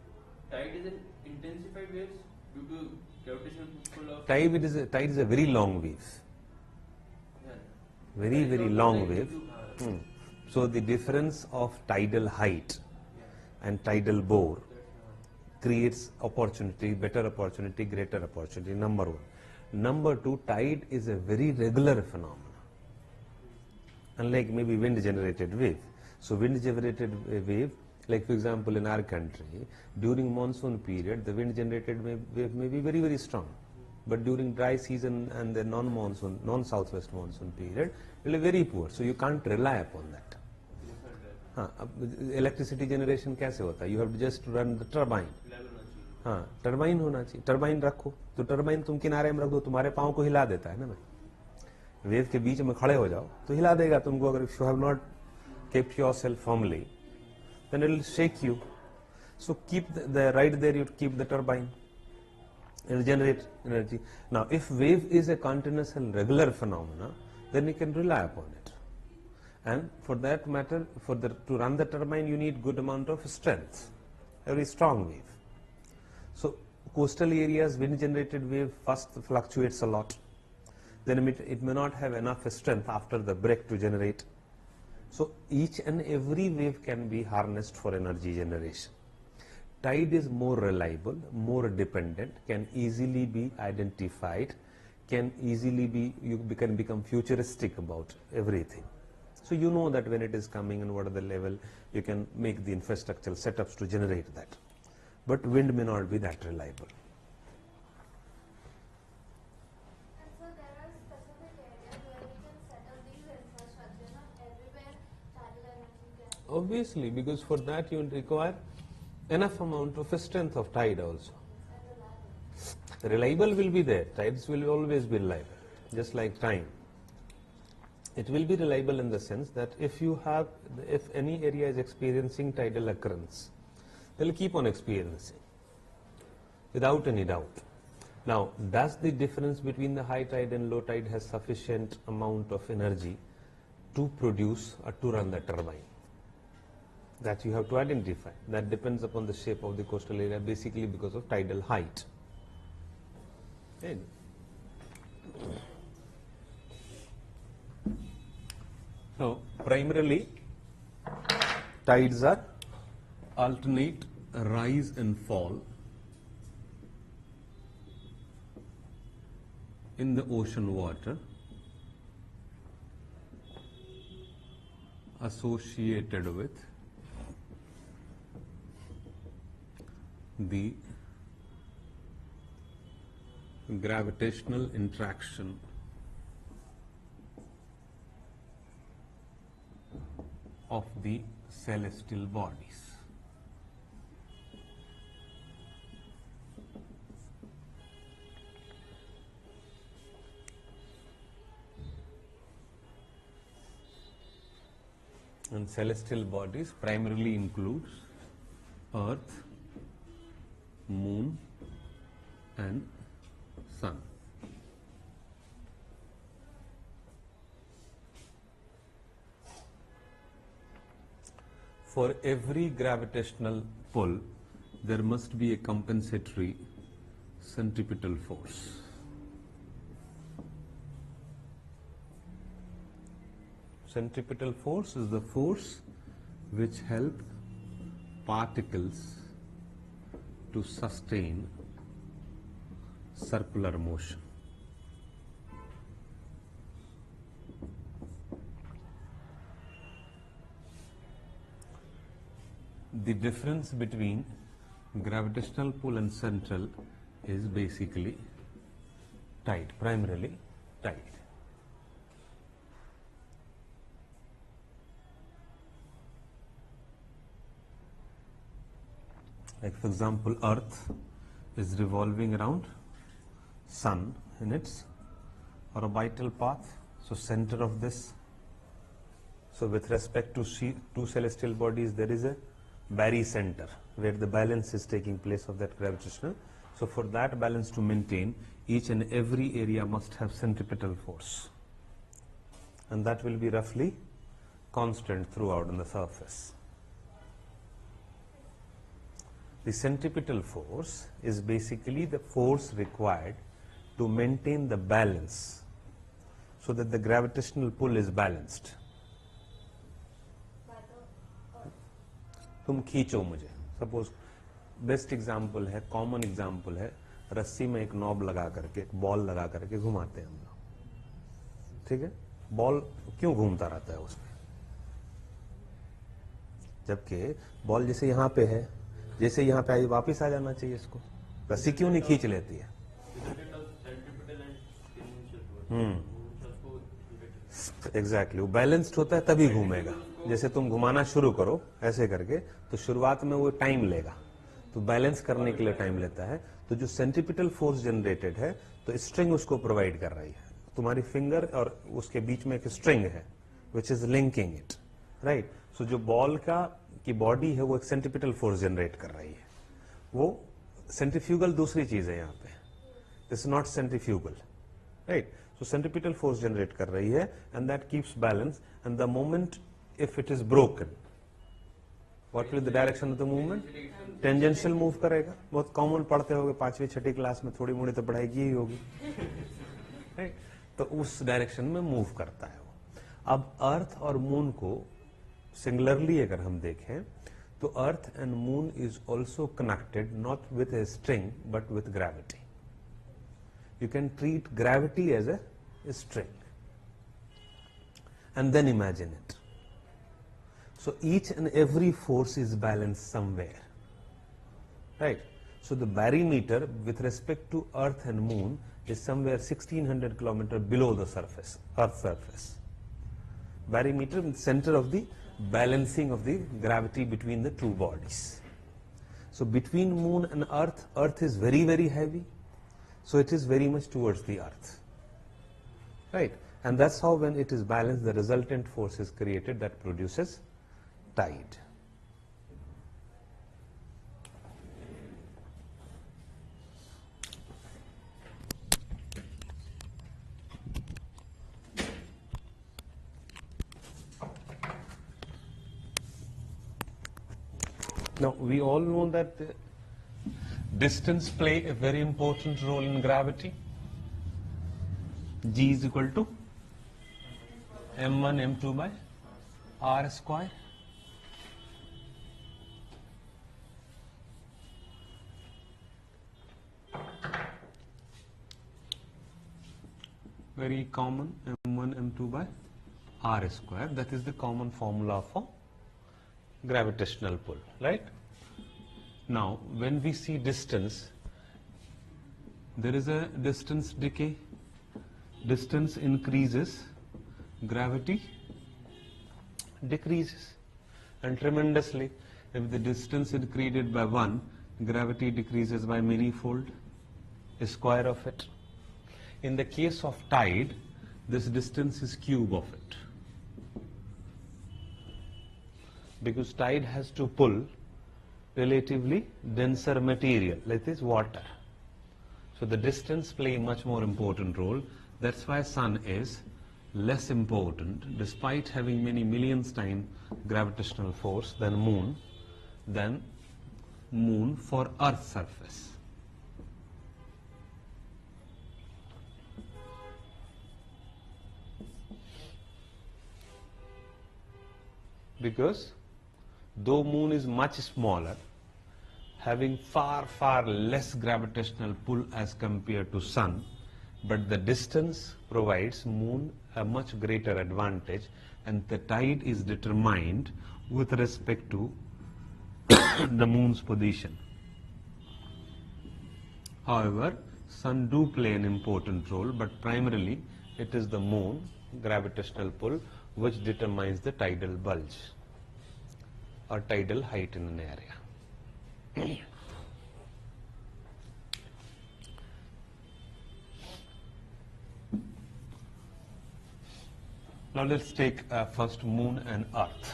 tide is an intensified waves due to gravitational pull of. Tide is a very long wave. Yeah. Very, Tide is very also long like wave. due to, Hmm. So the difference of tidal height and tidal bore creates opportunity, better opportunity, greater opportunity, number one. Number two, tide is a very regular phenomenon, unlike maybe wind generated wave. So wind generated wave, like for example in our country, during monsoon period, the wind generated wave may be very, very strong. But during dry season and the non-monsoon, non-southwest monsoon period, it will be very poor. So you can't rely upon that. हाँ, electricity generation कैसे होता है? You have just run the turbine. हाँ, turbine होना चाहिए. Turbine रखो तो turbine तुम किनारे में रख दो, तुम्हारे पाँव को हिला देता है ना भाई. वेव के बीच में खड़े हो जाओ तो हिला देगा तुमको. अगर you have not kept yourself firmly, then it will shake you. So keep the right there, you keep the turbine. It will generate energy. Now, if wave is a continuous and regular phenomena, then you can rely upon it. And for that matter, to run the turbine, you need good amount of strength, a very strong wave. So coastal areas, wind generated wave first fluctuates a lot. Then it may not have enough strength after the break to generate. So each and every wave can be harnessed for energy generation. Tide is more reliable, more dependent, can easily be identified, can easily be, you can become futuristic about everything. So you know that when it is coming and what are the level, you can make the infrastructural setups to generate that. but wind may not be that reliable. And so there are specific areas where we can set up these infrastructure, not everywhere tidal energy can be. Obviously, because for that you will require enough amount of strength of tide also. And reliable. Reliable will be there. Tides will always be reliable, just like time. It will be reliable in the sense that if any area is experiencing tidal occurrence, they will keep on experiencing without any doubt. Now, does the difference between the high tide and low tide has sufficient amount of energy to produce or to run the turbine? That you have to identify. That depends upon the shape of the coastal area, basically because of tidal height. Okay. So, primarily, tides are alternate rise and fall in the ocean water associated with the gravitational interaction of the celestial bodies. And celestial bodies primarily includes Earth, Moon and Sun. For every gravitational pull, there must be a compensatory centripetal force. Centripetal force is the force which help particles to sustain circular motion. The difference between gravitational pull and central is basically tide, primarily tide. Like for example, Earth is revolving around Sun in its orbital path. So center of this. So with respect to two celestial bodies, there is a barycenter where the balance is taking place of that gravitational. So for that balance to maintain, each and every area must have centripetal force, and that will be roughly constant throughout on the surface. The centripetal force is basically the force required to maintain the balance so that the gravitational pull is balanced. By the earth. तुम खींचो मुझे, suppose best example है, common example है, रस्सी में एक knob लगा करके, एक बॉल लगा करके घुमाते हैं हम लोग, ठीक है? बॉल क्यों घूमता रहता है उसमें? जबकि बॉल जैसे यहाँ पे है, जैसे यहाँ पे आई वापिस आ जाना चाहिए इसको, रस्सी क्यों नहीं खींच लेती है? एग्जैक्टली, वो बैलेंस्ड होता है तभी घूमेगा. जैसे तुम घुमाना शुरू करो ऐसे करके, तो शुरुआत में वो टाइम लेगा, तो बैलेंस करने के लिए टाइम लेता है. तो जो सेंट्रिपिटल फोर्स जनरेटेड है, तो स्ट्रिंग उसको प्रोवाइड कर रही है. तुम्हारी फिंगर और उसके बीच में एक स्ट्रिंग है which is linking it, right? So जो बॉल की बॉडी है वो एक सेंट्रिपिटल फोर्स जनरेट कर रही है. वो सेंट्रीफ्यूगल दूसरी चीज है यहाँ पे, it's not centrifugal, right? So centripetal force generate कर रही है and that keeps balance. And the moment if it is broken, what will the direction of the movement? Tangential move करेगा. बहुत कॉमन पढ़ते होगे 5वीं 6ठी क्लास में, थोड़ी मोड़ी तो पढ़ाई की ही होगी, राइट? तो उस डायरेक्शन में मूव करता है वो. अब अर्थ और मून को सिंगुलरली अगर हम देखें, तो earth and moon is also connected not with a string but with gravity. You can treat gravity as a string and then imagine it. So each and every force is balanced somewhere, right? So the barometer with respect to Earth and Moon is somewhere 1600 kilometers below the surface, Earth's surface. Barometer in the center of the balancing of the gravity between the two bodies. So between Moon and Earth, Earth is very, very heavy. So it is very much towards the Earth, right? And that's how when it is balanced, the resultant force is created that produces tide. Now, we all know that distance play a very important role in gravity. G is equal to m1 m2 by r square. Very common, m1 m2 by r square. That is the common formula for gravitational pull, right? Now, when we see distance, there is a distance decay. Distance increases, gravity decreases, and tremendously. If the distance increased by 1, gravity decreases by many-fold, a square of it. In the case of tide, this distance is cube of it, because tide has to pull relatively denser material, like this water. So the distance play a much more important role. That's why Sun is less important, despite having many millions times gravitational force than Moon for Earth's surface. Because though Moon is much smaller, having far, far less gravitational pull as compared to Sun, but the distance provides Moon a much greater advantage, and the tide is determined with respect to the Moon's position. However, Sun do play an important role, but primarily it is the Moon gravitational pull which determines the tidal bulge or tidal height in an area. Now let's take first Moon and Earth.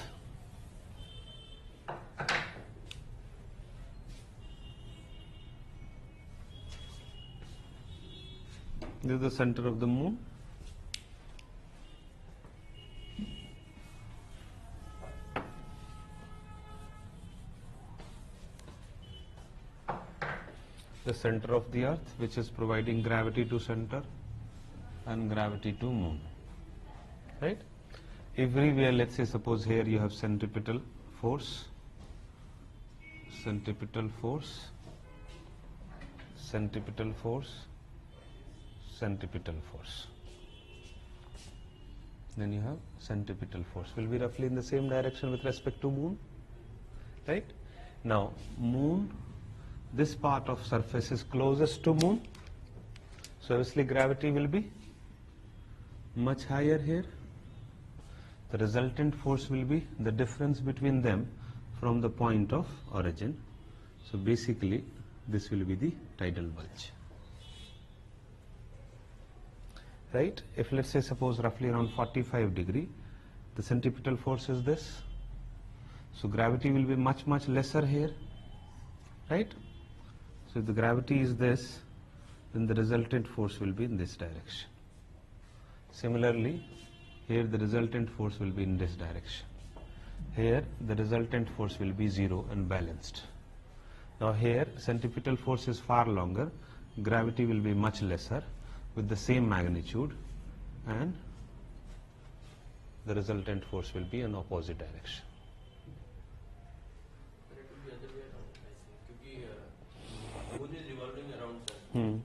This is the center of the Moon. The center of the Earth, which is providing gravity to center and gravity to Moon, right? Everywhere, let's say, suppose here you have centripetal force, centripetal force, centripetal force, centripetal force. Then you have centripetal force will be roughly in the same direction with respect to Moon, right? Now, Moon, this part of surface is closest to Moon, so obviously gravity will be much higher here. The resultant force will be the difference between them from the point of origin. So basically this will be the tidal bulge, right? If let's say suppose roughly around 45 degree, the centripetal force is this, so gravity will be much lesser here, right? So if the gravity is this, then the resultant force will be in this direction. Similarly, here the resultant force will be in this direction. Here the resultant force will be 0 and balanced. Now here centripetal force is far longer, gravity will be much lesser with the same magnitude, and the resultant force will be in opposite direction. But it will be other way around, I see. Because Moon is revolving around Sun.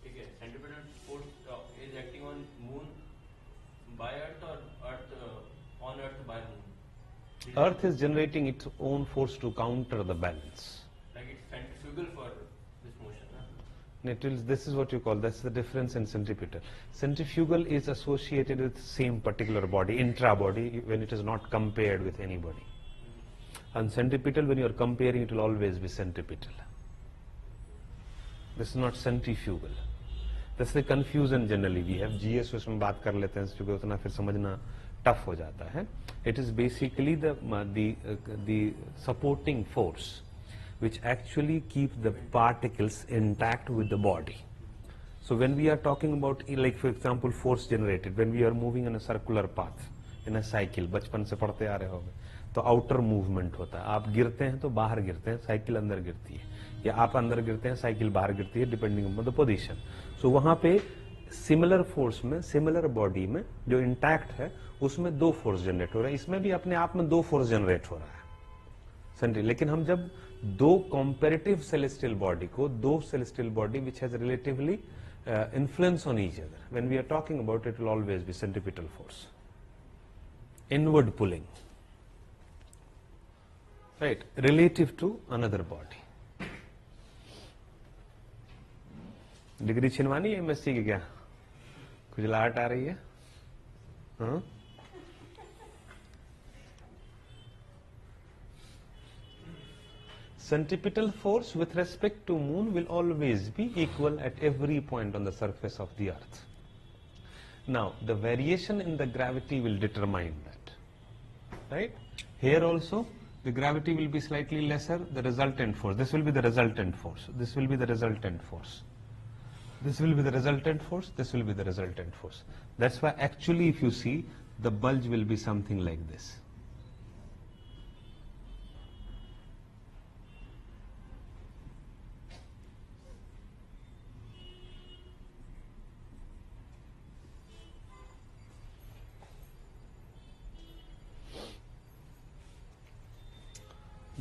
Okay, centripetal force is acting on Moon by Earth, or Earth on Earth by Moon? Earth is generating its own force to counter the balance. Like it's This is what you call, that's the difference in centripetal. Centrifugal is associated with same particular body, intra-body, when it is not compared with anybody. And centripetal, when you are comparing, it will always be centripetal. This is not centrifugal. That's the confusion generally we have. GS उसमें बात कर लेते हैं क्योंकि उतना फिर समझना tough हो जाता है. It is basically the supporting force which actually keeps the particles intact with the body. So when we are talking about, like for example, force generated, when we are moving in a circular path in a cycle, बचपन से पढ़ते आ रहे होंगे, तो outer movement होता है. आप गिरते हैं तो बाहर गिरते हैं, साइकिल अंदर गिरती है, या आप अंदर गिरते हैं, साइकिल बाहर गिरती है, डिपेंडिंग ऑन द पोजीशन. सो वहां पे सिमिलर फोर्स में, सिमिलर बॉडी में जो इंटैक्ट है उसमें दो फोर्स जनरेट हो रहा है. इसमें भी अपने आप में दो फोर्स जनरेट हो रहा है सेंट्री. लेकिन हम जब दो कंपैरेटिव सेलेस्टियल बॉडी को, दो celestial body which has relatively influence on each other, when we are talking about it, will always be centripetal force, inward pulling, right, relative to another body. Degree छिनवानी है MSc की क्या? खुजलाहट आ रही है? हाँ? Centripetal force with respect to moon will always be equal at every point on the surface of the earth. Now, the variation in the gravity will determine that, right? Here also, the gravity will be slightly lesser, the resultant force. This will be the resultant force. This will be the resultant force. This will be the resultant force. This will be the resultant force. That's why actually if you see, the bulge will be something like this.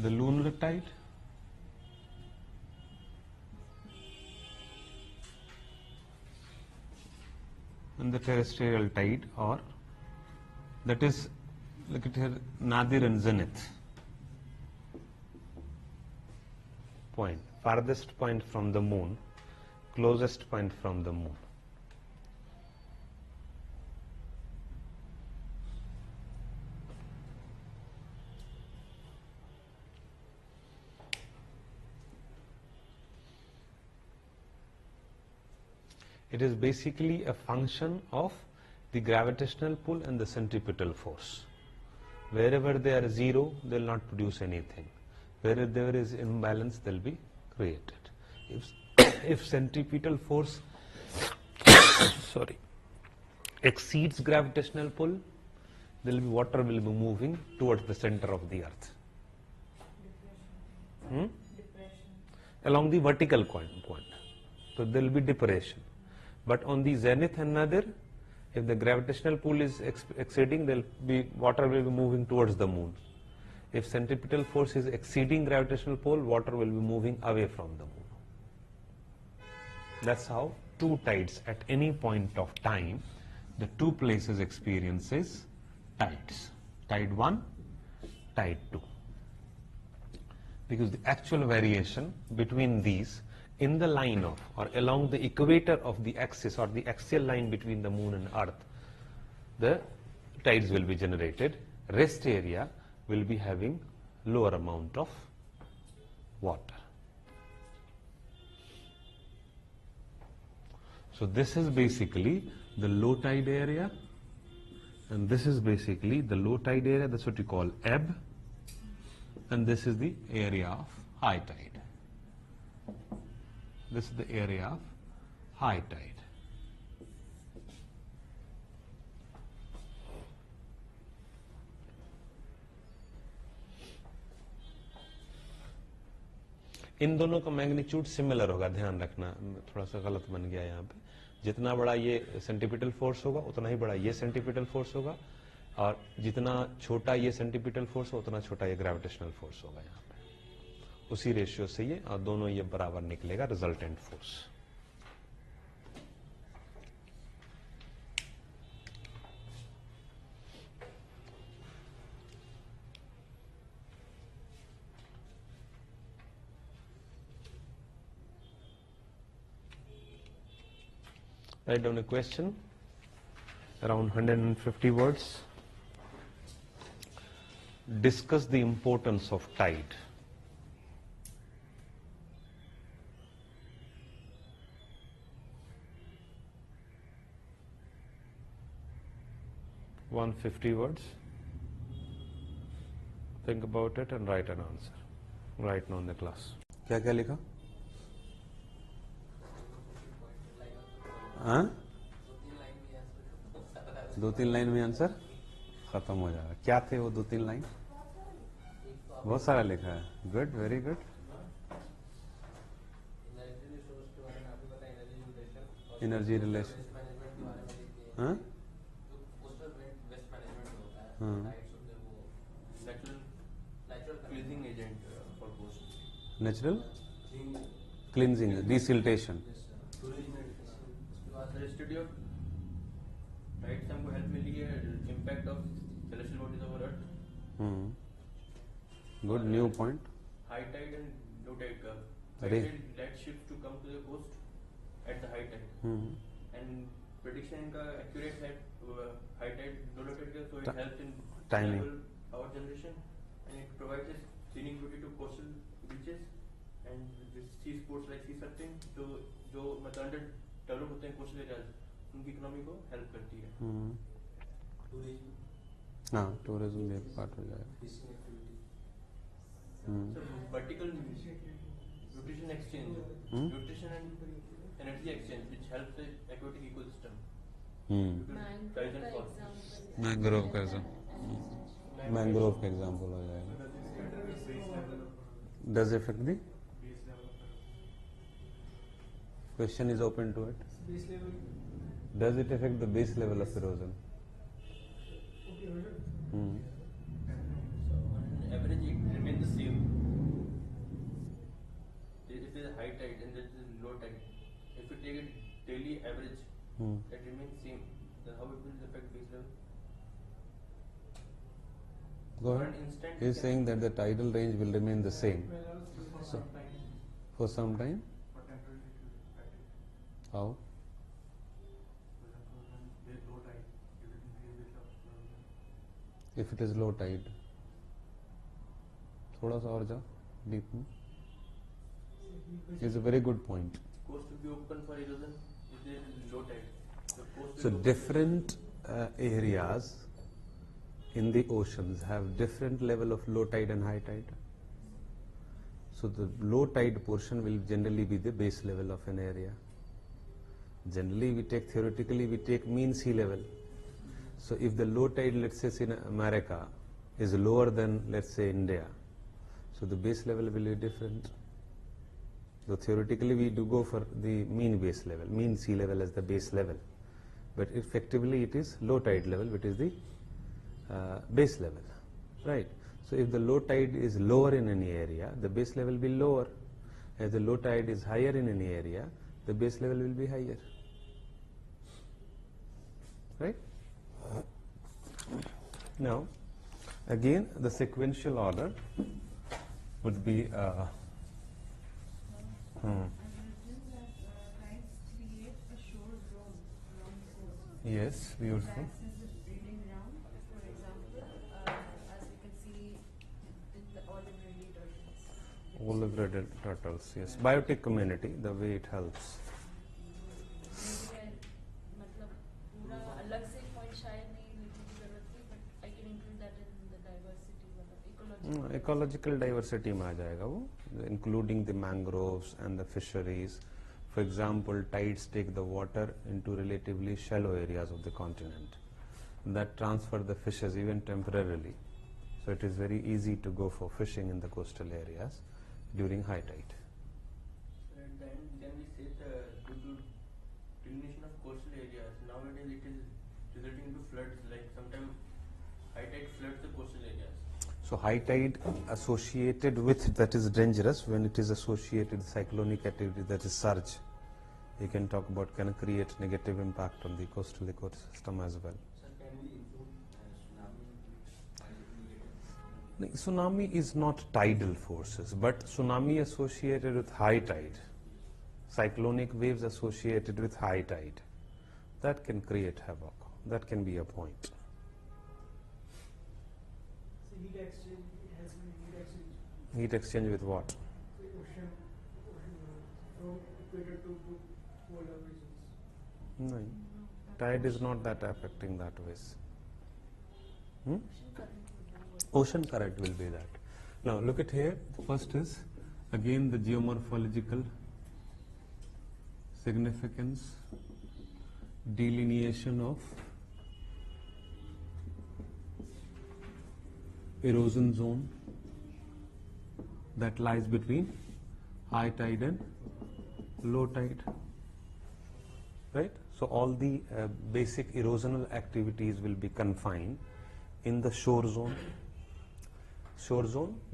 The lunar tide, and the terrestrial tide, or that is, look at here, nadir and zenith point, farthest point from the moon, closest point from the moon. It is basically a function of the gravitational pull and the centripetal force. Wherever they are zero, they will not produce anything. Wherever there is imbalance, they will be created. If centripetal force exceeds gravitational pull, there will be water will be moving towards the center of the earth. Along the vertical point. So there will be depression. But on the zenith and nadir, if the gravitational pull is exceeding, water will be moving towards the moon. If centripetal force is exceeding gravitational pull, water will be moving away from the moon. That's how two tides at any point of time, the two places experiences tides. Tide 1, tide 2. Because the actual variation between these in the line of, or along the equator of the axis, or the axial line between the moon and earth, the tides will be generated. Rest area will be having lower amount of water. So this is basically the low tide area, and this is basically the low tide area, that's what you call ebb, and this is the area of high tide. This is the area of high tide. इन दोनों का magnitude similar होगा, ध्यान रखना, थोड़ा सा गलत बन गया यहाँ पे. जितना बड़ा ये सेंटीपिटल फोर्स होगा उतना ही बड़ा ये सेंटीपिटल फोर्स होगा, और जितना छोटा ये सेंटीपिटल फोर्स होगा उतना छोटा ये ग्रेविटेशनल फोर्स होगा यहाँ पे. उसी रेशियो से ये, और दोनों ये बराबर निकलेगा resultant force. Write down a question, around 150 words. Discuss the importance of tide. One 50 words. Think about it and write an answer. Right now in the class. क्या क्या लिखा? हाँ? 2-3 लाइन में आंसर खत्म हो जाएगा. क्या थे वो 2-3 लाइन? बहुत सारा लिखा है. Good, very good. Energy relation. हाँ? हाँ. Natural cleansing agent for coast. Natural cleansing, desiltation. The study of tides हमको help मिली है impact of celestial bodies over Earth. Good, new point. High tide and low tide curve. High Very- tide light ships to come to the coast at the high tide. And prediction का accurate है high tide, low tide curve, so it helps in Timing. reliable power generation and it provides a scenic beauty to coastal beaches and with sea sports like sea surfing. तो जो मतलब under develop होते हैं coastal areas उनकी economy को help करती है. हाँ, टूरिज्म भी एक पार्ट हो जाएगा. So vertical nutrition exchange, nutrition and energy exchange, which helps the aquatic ecosystem. Because rise and fall. Mangrove का मैंग्रोव का एग्जाम्पल हो जाएगा. Does affect the question is open to it. Does it affect the base level of erosion? So on average it remains the same. If there is a high tide and there is a low tide, if you take a daily average, that remains same. Then how it will affect base level? Go For ahead. an instant, He is you saying that the tidal range will remain the same. So, for some time? How? If it is low tide. थोड़ा सा और जाओ deep में. Is a very good point. coast will be open for erosion if there is low tide. The coast will So be open. different areas in the oceans have different level of low tide and high tide. So the low tide portion will generally be the base level of an area. Generally theoretically we take mean sea level. So if the low tide, let's say in America, is lower than let's say India, so the base level will be different. So theoretically we do go for the mean base level, mean sea level as the base level. But effectively it is low tide level, which is the base level, right? So if the low tide is lower in any area, the base level will be lower. If the low tide is higher in any area, the base level will be higher, right? Now, again, the sequential order would be yes, beautiful. Olive red turtles, yes. Biotic community, the way it helps. मतलब पूरा अलग से point शायद नहीं लिखने की जरूरत थी, but I can include that in the diversity वाला Ecological diversity में आ जाएगा वो, including the mangroves and the fisheries. For example, tides take the water into relatively shallow areas of the continent that transfer the fishes even temporarily. So it is very easy to go for fishing in the coastal areas during high tide. And then we say due to diminution of coastal areas, nowadays it is resulting into floods. Like sometimes high tide floods the coastal areas. So high tide associated with, that is dangerous when it is associated with cyclonic activity, that is surge. You can talk about, can create negative impact on the coastal ecosystem as well. Sir, can we include Tsunami is not tidal forces, but tsunami associated with high tide, cyclonic waves associated with high tide. that can create havoc. That can be a point. So heat exchange, it has been heat exchange. Heat exchange with what? So ocean from equator to polar regions. No. Tide is not that affecting that ways. Ocean current will be that. Now look at here. First is again the geomorphological significance, delineation of erosion zone that lies between high tide and low tide. Right? So all the basic erosional activities will be confined in the shore zone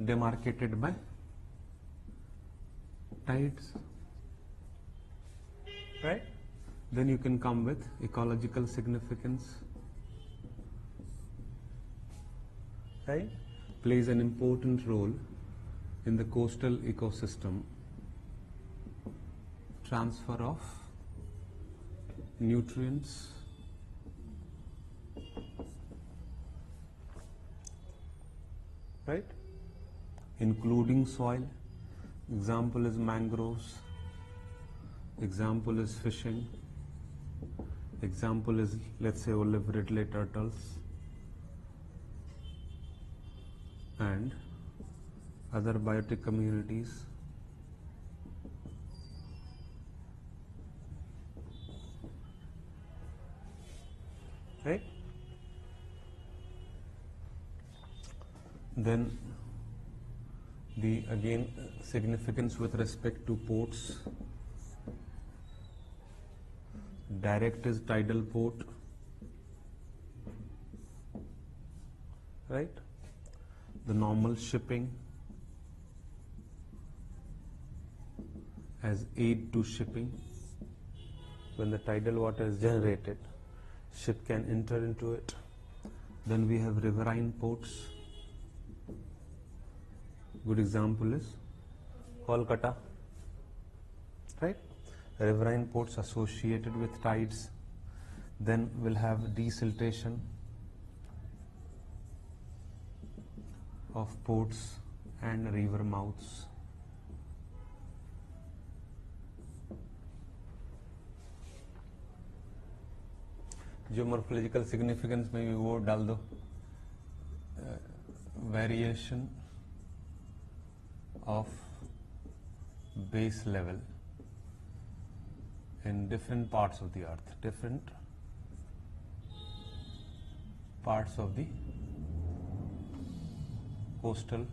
demarcated by tides, right? Then you can come with ecological significance, right? Plays an important role in the coastal ecosystem, transfer of nutrients, right, including soil. Example is mangroves, example is fishing, example is, let's say, olive ridley turtles and other biotic communities. Right? Then the again significance with respect to ports. Direct is tidal port, right? The normal shipping as aid to shipping. When the tidal water is generated, ship can enter into it. Then we have riverine ports. Good example is Kolkata, right? Riverine ports associated with tides. Then we'll have desiltation of ports and river mouths. Geomorphological significance में भी वो डाल दो, variation of base level in different parts of the earth, different parts of the coastal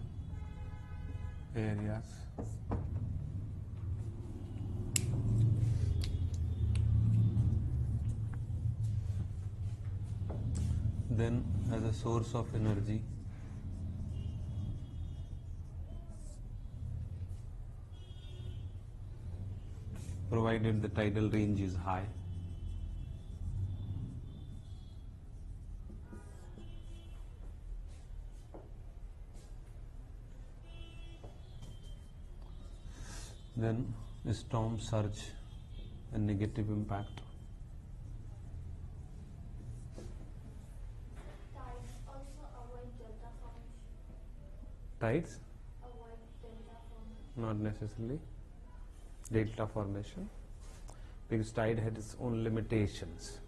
areas. Then as a source of energy, provided the tidal range is high. Then storm surge and negative impact. Tides also avoid delta formation. Tides? Avoid delta formation. Not necessarily delta formation, because tide had its own limitations,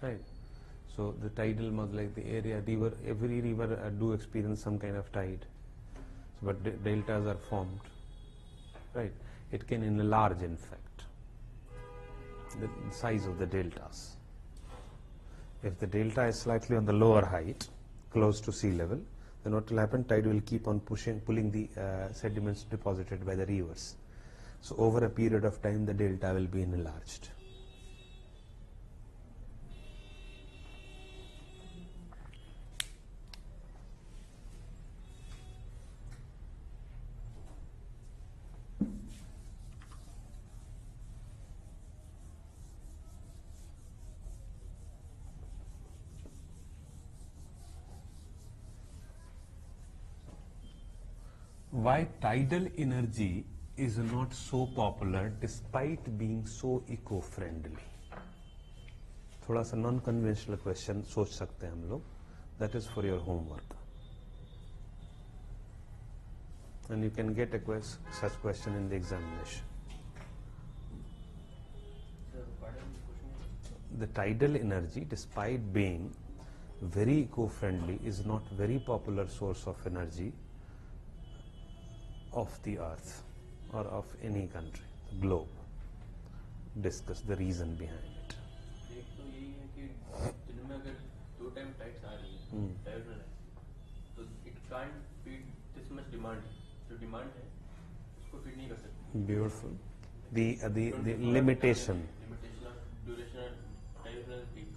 right? So the tidal must, like the area river, every river do experience some kind of tide, so, but deltas are formed, right? It can enlarge, in fact, the size of the deltas. If the delta is slightly on the lower height, close to sea level, then what will happen? Tide will keep on pulling the sediments deposited by the rivers. So over a period of time, the delta will be enlarged. Why tidal energy is not so popular despite being so eco-friendly? थोड़ा सा non conventional question सोच सकते हैं हम लोग. That is for your homework. And you can get such question in the examination. Sir, pardon the question. The tidal energy, despite being very eco-friendly, is not very popular source of energy of the earth or of any country, the globe. Discuss the reason behind it. एक तो यही है कि दिन में अगर 2 time tides आ रही है diurnal है, तो it can't feed this much demand. जो डिमांड है उसको फीड नहीं कर सकती. Beautiful. The limitation. Limitation of duration diurnal peak.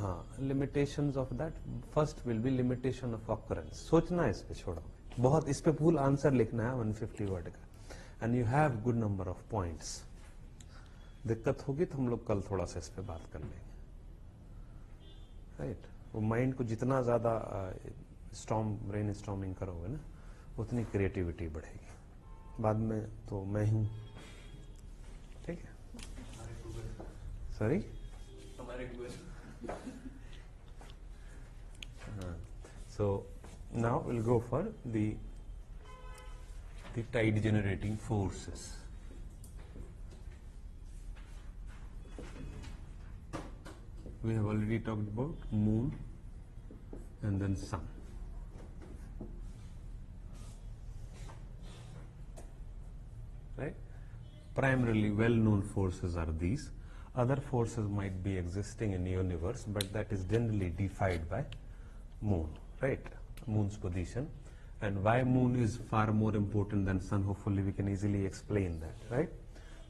हाँ, limitations of that. First will be limitation of occurrence. सोचना है इस पे, छोड़ो. बहुत इस पे फुल आंसर लिखना है 150 वर्ड का. And you have good number of points. दिक्कत होगी तो हम लोग कल थोड़ा सा इस पे बात कर लेंगे. राइट. वो माइंड को जितना ज्यादा ब्रेन स्टॉर्मिंग करोगे ना, उतनी क्रिएटिविटी बढ़ेगी. बाद में तो मैं हूं. ठीक है. सॉरी. हमारे Google. So now we'll go for the tide generating forces. We have already talked about moon and then sun. Right? Primarily well-known forces are these. Other forces might be existing in the universe, but that is generally defied by moon, right? Moon's position. And why moon is far more important than sun, hopefully we can easily explain that, right?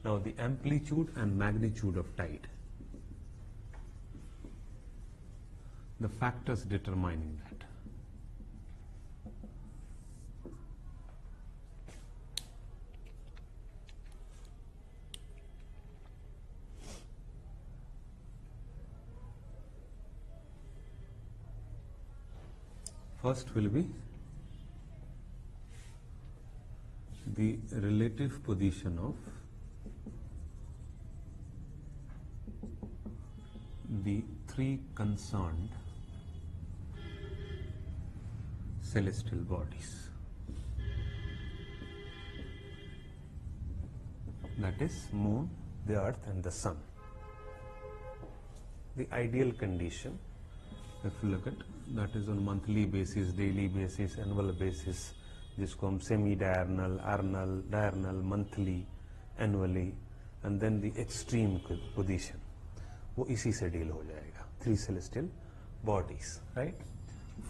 Now the amplitude and magnitude of tide. The factors determining that. First will be the relative position of the three concerned celestial bodies. That is moon, the earth and the sun. The ideal condition, if you look at, that is on monthly basis, daily basis, annual basis, जिसको हम semi diurnal, diurnal, monthly, annually, and then the extreme position, वो इसी से deal हो जाएगा. Three celestial bodies, right?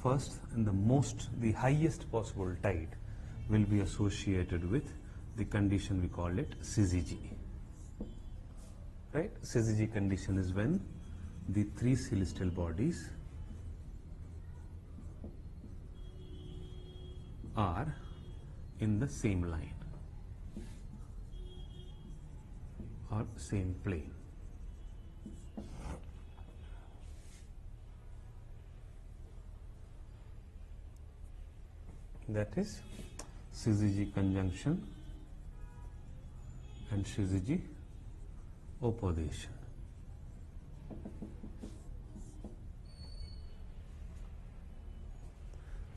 First and the highest possible tide will be associated with the condition we call it syzygy. Right? Syzygy condition is when the three celestial bodies are in the same line or same plane. That is syzygy conjunction and syzygy opposition.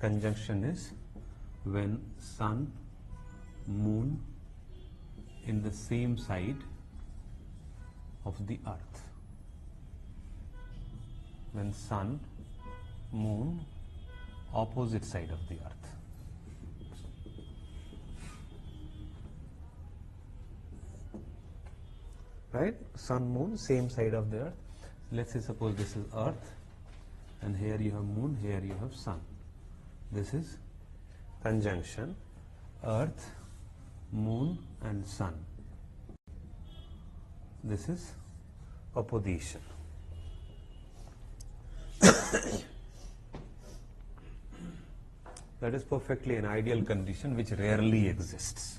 Conjunction is when sun, moon in the same side of the earth. When sun, moon opposite side of the earth. Right? Sun, moon, same side of the earth. Let's say suppose this is earth and here you have moon, here you have sun. This is conjunction, earth, moon and sun. This is opposition. That is perfectly an ideal condition which rarely exists.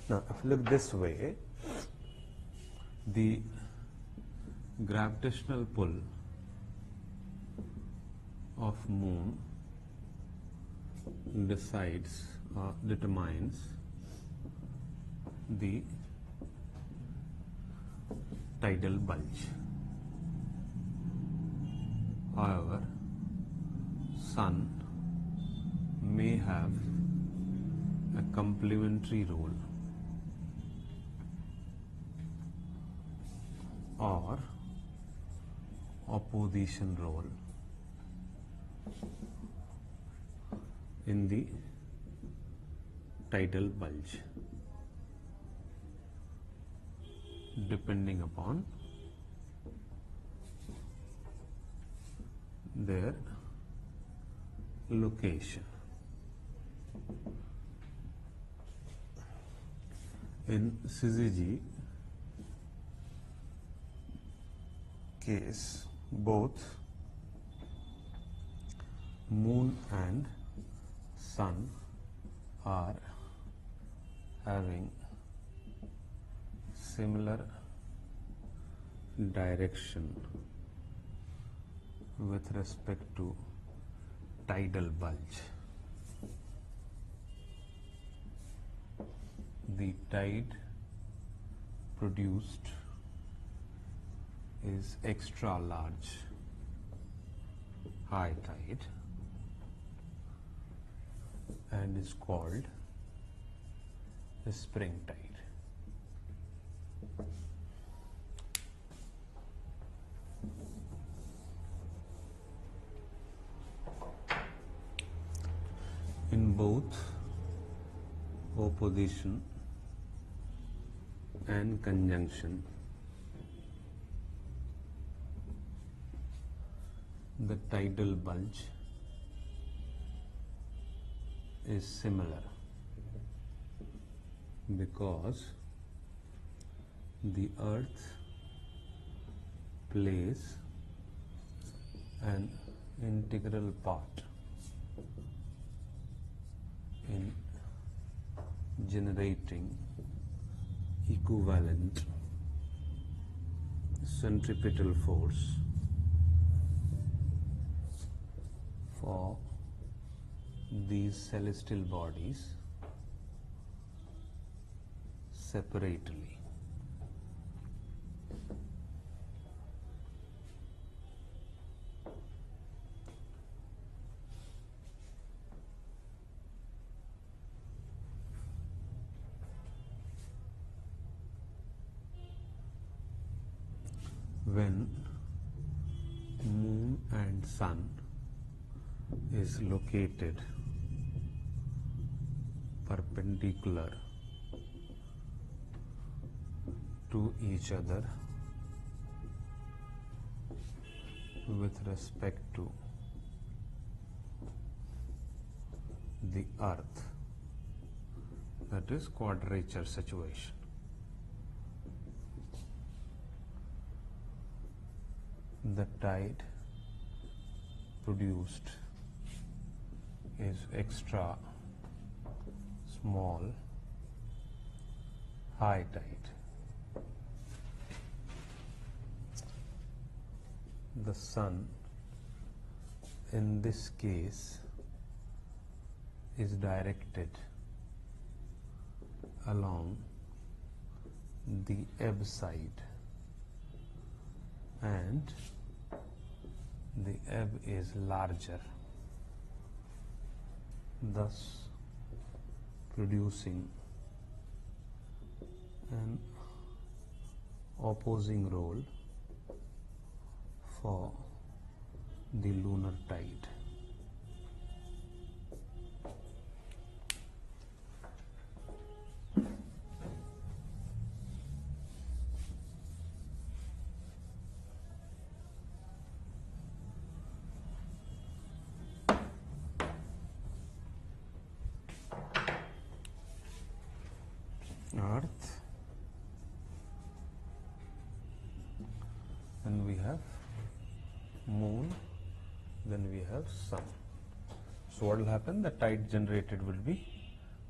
Now, if you look this way, the gravitational pull of moon determines the tidal bulge. However, sun may have a complementary role or opposition role in the tidal bulge, depending upon their location. In syzygy case, both moon and sun are having similar direction with respect to tidal bulge. The tide produced is extra large high tide and is called the spring tide. In both opposition and conjunction, the tidal bulge is similar because the earth plays an integral part in generating equivalent centripetal force for these celestial bodies separately. When moon and sun is located perpendicular to each other with respect to the earth, that is quadrature situation. The tide produced is extra small high tide. The sun in this case is directed along the ebb side, and the ebb is larger, thus producing an opposing role for the lunar tide. Earth, then we have moon, then we have sun. So what will happen? The tide generated will be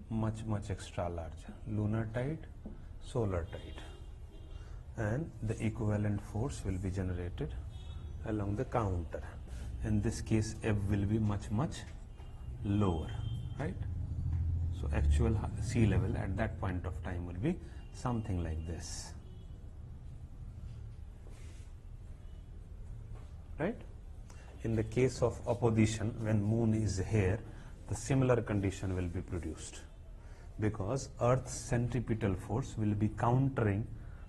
much extra larger. Lunar tide, solar tide, and the equivalent force will be generated along the counter. In this case, ebb will be much lower, right? So actual sea level at that point of time will be something like this, right? In the case of opposition, when moon is here, the similar condition will be produced, because Earth's centripetal force will be countering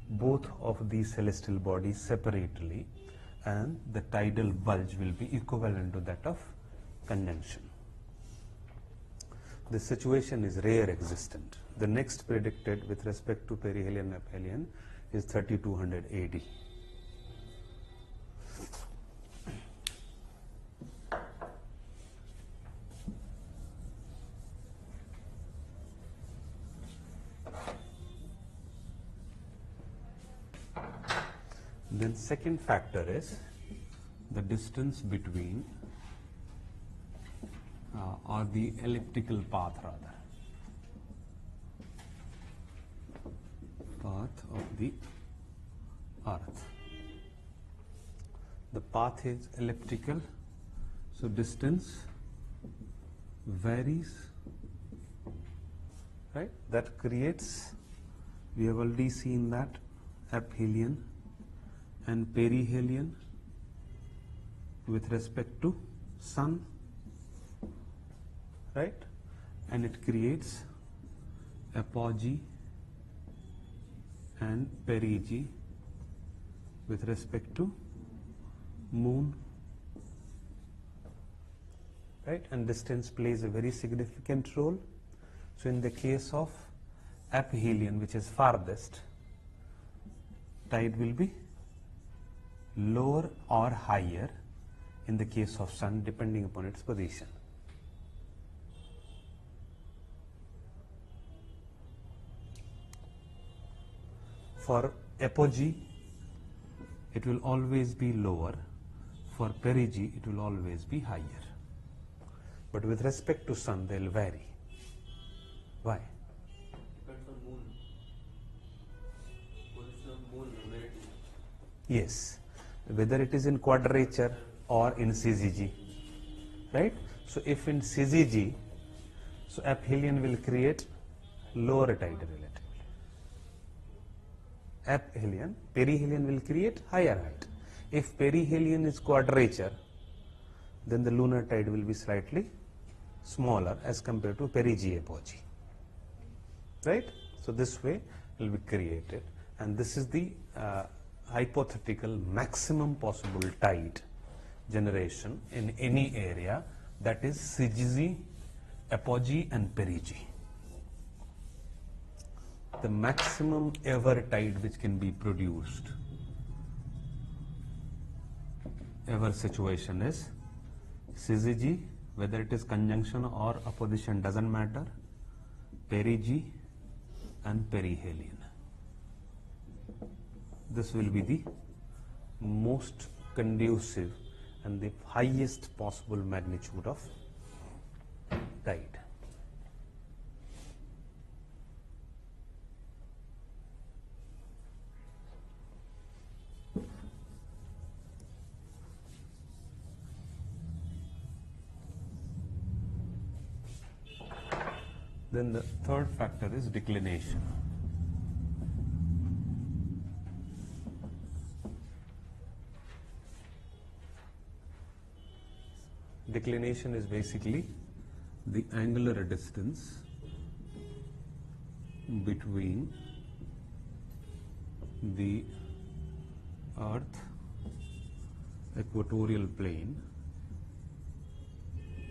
both of these celestial bodies separately, and the tidal bulge will be equivalent to that of conjunction. This situation is rare existent. The next predicted with respect to perihelion and aphelion is 3200 AD. Then second factor is the distance between or the elliptical path rather, path of the Earth. The path is elliptical, so distance varies, right? That creates, we have already seen that, aphelion and perihelion with respect to Sun, right? And it creates apogee and perigee with respect to Moon, right? And distance plays a very significant role. So in the case of aphelion, which is farthest, tide will be lower or higher in the case of Sun, depending upon its position. For apogee, it will always be lower. For perigee, it will always be higher. But with respect to Sun, they will vary. Why? Depends on moon. Position of moon, where it is. Yes, whether it is in quadrature or in syzygy, right? So if in syzygy, so aphelion will create lower tide relatively. Aphelion, perihelion will create higher height. If perihelion is quadrature, then the lunar tide will be slightly smaller as compared to perigee apogee, right? So this way will be created, and this is the hypothetical maximum possible tide generation in any area, that is syzygy, apogee and perigee. The maximum ever tide which can be produced, ever situation, is syzygy, whether it is conjunction or opposition doesn't matter, perigee and perihelion. This will be the most conducive and the highest possible magnitude of tide. Then the third factor is declination. Declination is basically the angular distance between the Earth equatorial plane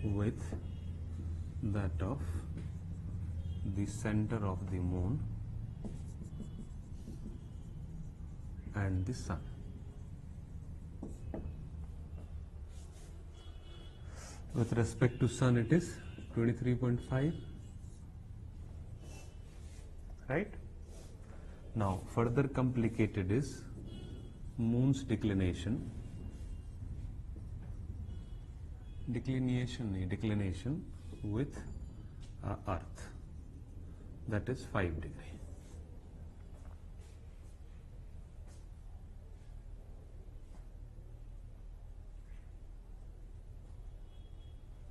with that of the center of the Moon and the Sun. With respect to Sun, it is 23.5, right? Now further complicated is Moon's declination with Earth, that is 5 degrees.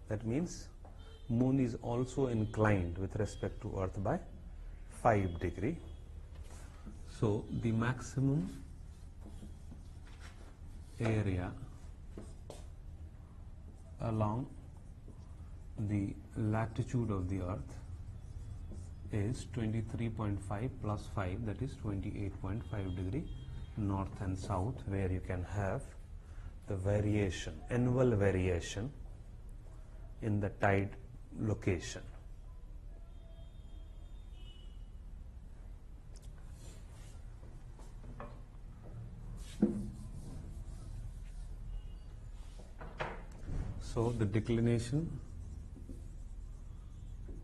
That means Moon is also inclined with respect to Earth by 5 degree. So the maximum area along the latitude of the Earth is 23.5 plus 5, that is 28.5 degree north and south, where you can have the variation, annual variation in the tide location. So the declination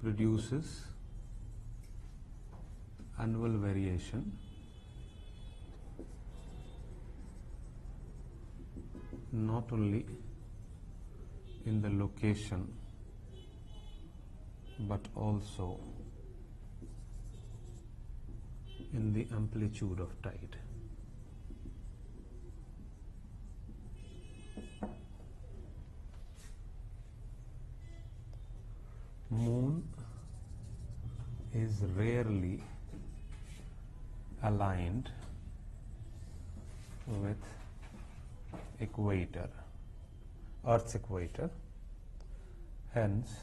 produces annual variation not only in the location but also in the amplitude of tide. Moon is rarely aligned with equator, Earth's equator, hence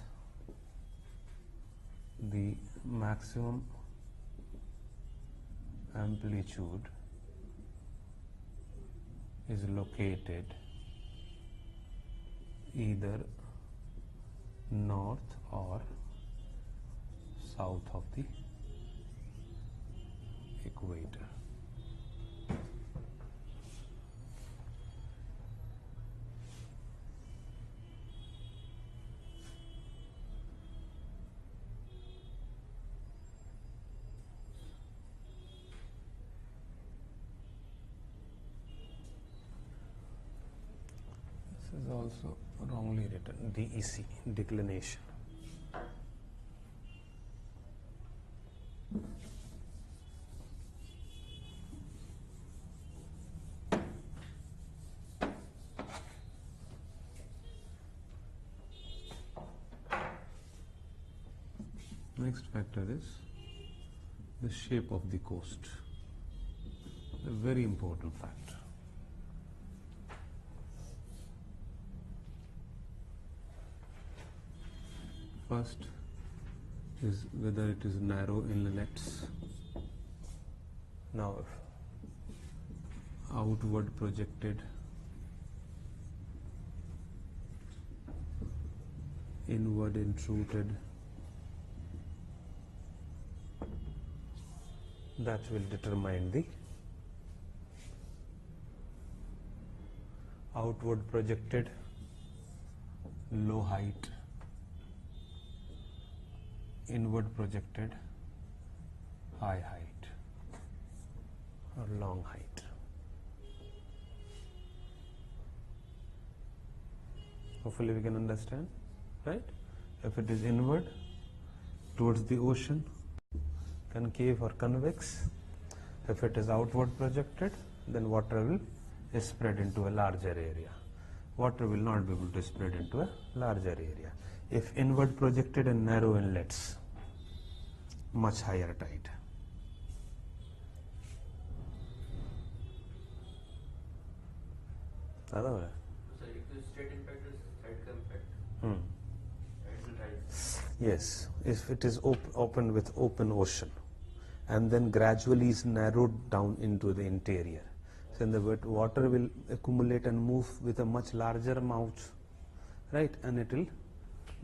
the maximum amplitude is located either north or south of the equator. This is also wrongly written, DEC, declination. Next factor is the shape of the coast, a very important factor. First is whether it is narrow inlets. Now, outward projected, inward intruded, that will determine the outward projected, low height, inward projected, high height or long height. Hopefully we can understand, right? If it is inward towards the ocean, concave or convex. If it is outward projected, then water will spread into a larger area. Water will not be able to spread into a larger area. If inward projected and narrow inlets, much higher tide. So if the straight impact is side impact, it will rise. Yes, if it is open with open ocean and then gradually is narrowed down into the interior, so the water will accumulate and move with a much larger mouth, right, and it will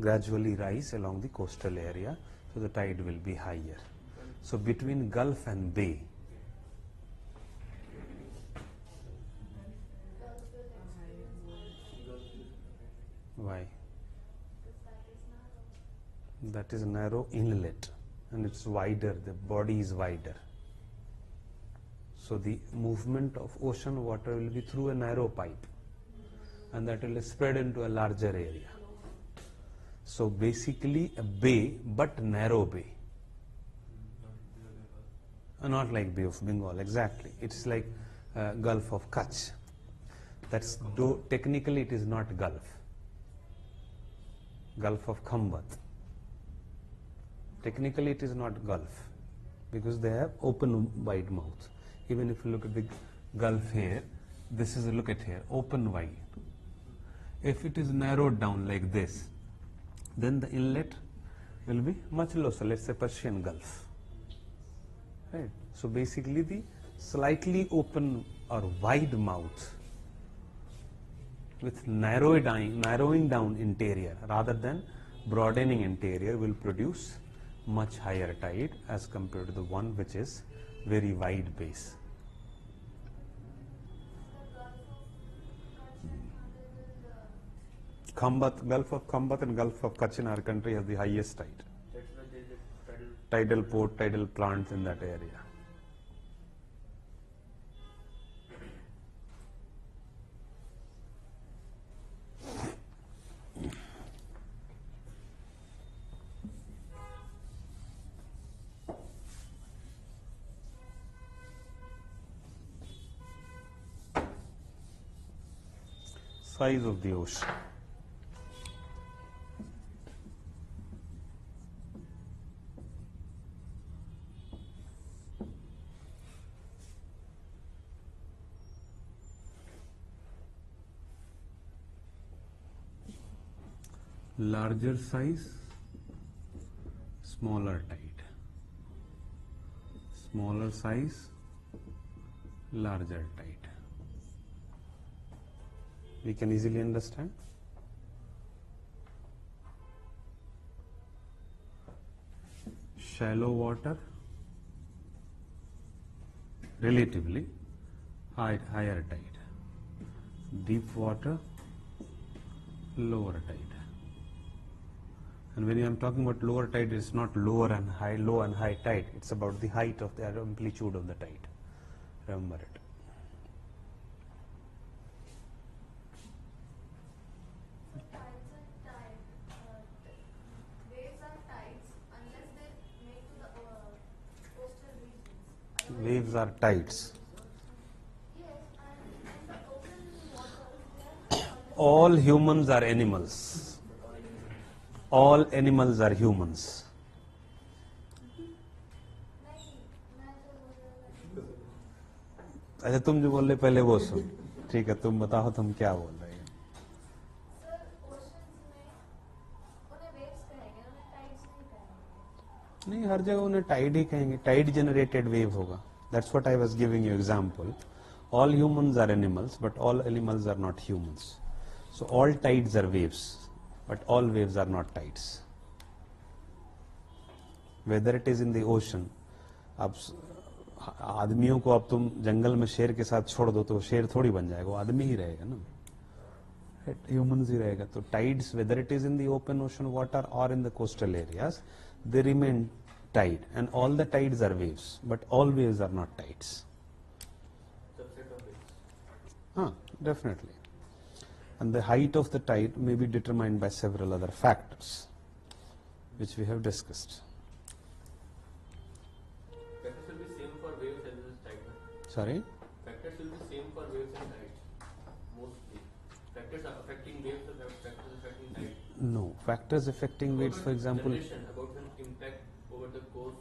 gradually rise along the coastal area, so the tide will be higher. So between Gulf and Bay, why? That is narrow inlet and it's wider, the body is wider. So the movement of ocean water will be through a narrow pipe and that will spread into a larger area. So basically a bay, but narrow bay. Not like Bay of Bengal, exactly. It's like Gulf of Kutch. Though technically it is not Gulf. Gulf of Khambat. Technically it is not Gulf because they have open wide mouth. Even if you look at the Gulf here, this is a look at here, open wide. If it is narrowed down like this, then the inlet will be much closer, let's say Persian Gulf. Right. So basically the slightly open or wide mouth with narrowing down interior rather than broadening interior will produce much higher tide as compared to the one which is very wide base. Gulf of Khambat and Gulf of Kutch in our country has the highest tide. That's why there is a Tidal port, tidal plants in that area. Size of the ocean. Larger size, smaller tide. Smaller size, larger tide. We can easily understand. Shallow water, relatively higher tide. Deep water, lower tide. And when I am talking about lower tide, it's not low and high tide. It's about the height of the amplitude of the tide. Remember it. Tides and tide, waves are tides unless they make to the coastal regions. Otherwise- Waves are tides. Yes, and in the open waters, they are All humans are animals. All animals are humans. नहीं, मैं जो बोल रहा था अच्छा तुम जो बोल रहे पहले वो सुन. ठीक है, तुम बताओ तुम क्या बोल रहे हो. सर ओशंस में उन्हें वेव्स कहेंगे, उन्हें टाइड्स नहीं कहेंगे. नहीं, हर जगह उन्हें टाइड ही कहेंगे. टाइड जनरेटेड वेव होगा. That's what I was giving you example. All humans are animals, but all animals are not humans. So all tides are waves, but all waves are not tides. Whether it is in the ocean, अब आदमियों को अब तुम जंगल में शेर के साथ छोड़ दो तो शेर थोड़ी बन जाएगा, वो आदमी ही रहेगा ना, ह्यूमंस ही रहेगा. तो tides, whether it is in the open ocean water or in the coastal areas, they remain tide, and all the tides are waves, but all waves are not tides. subset of waves. Definitely. And the height of the tide may be determined by several other factors, which we have discussed. Factors will be same for waves as well as tide. Sorry? Factors will be same for waves and tides. Mostly. Factors are affecting waves or factors affecting tides. No. Factors affecting waves, for example. Generation, about an impact over the coast.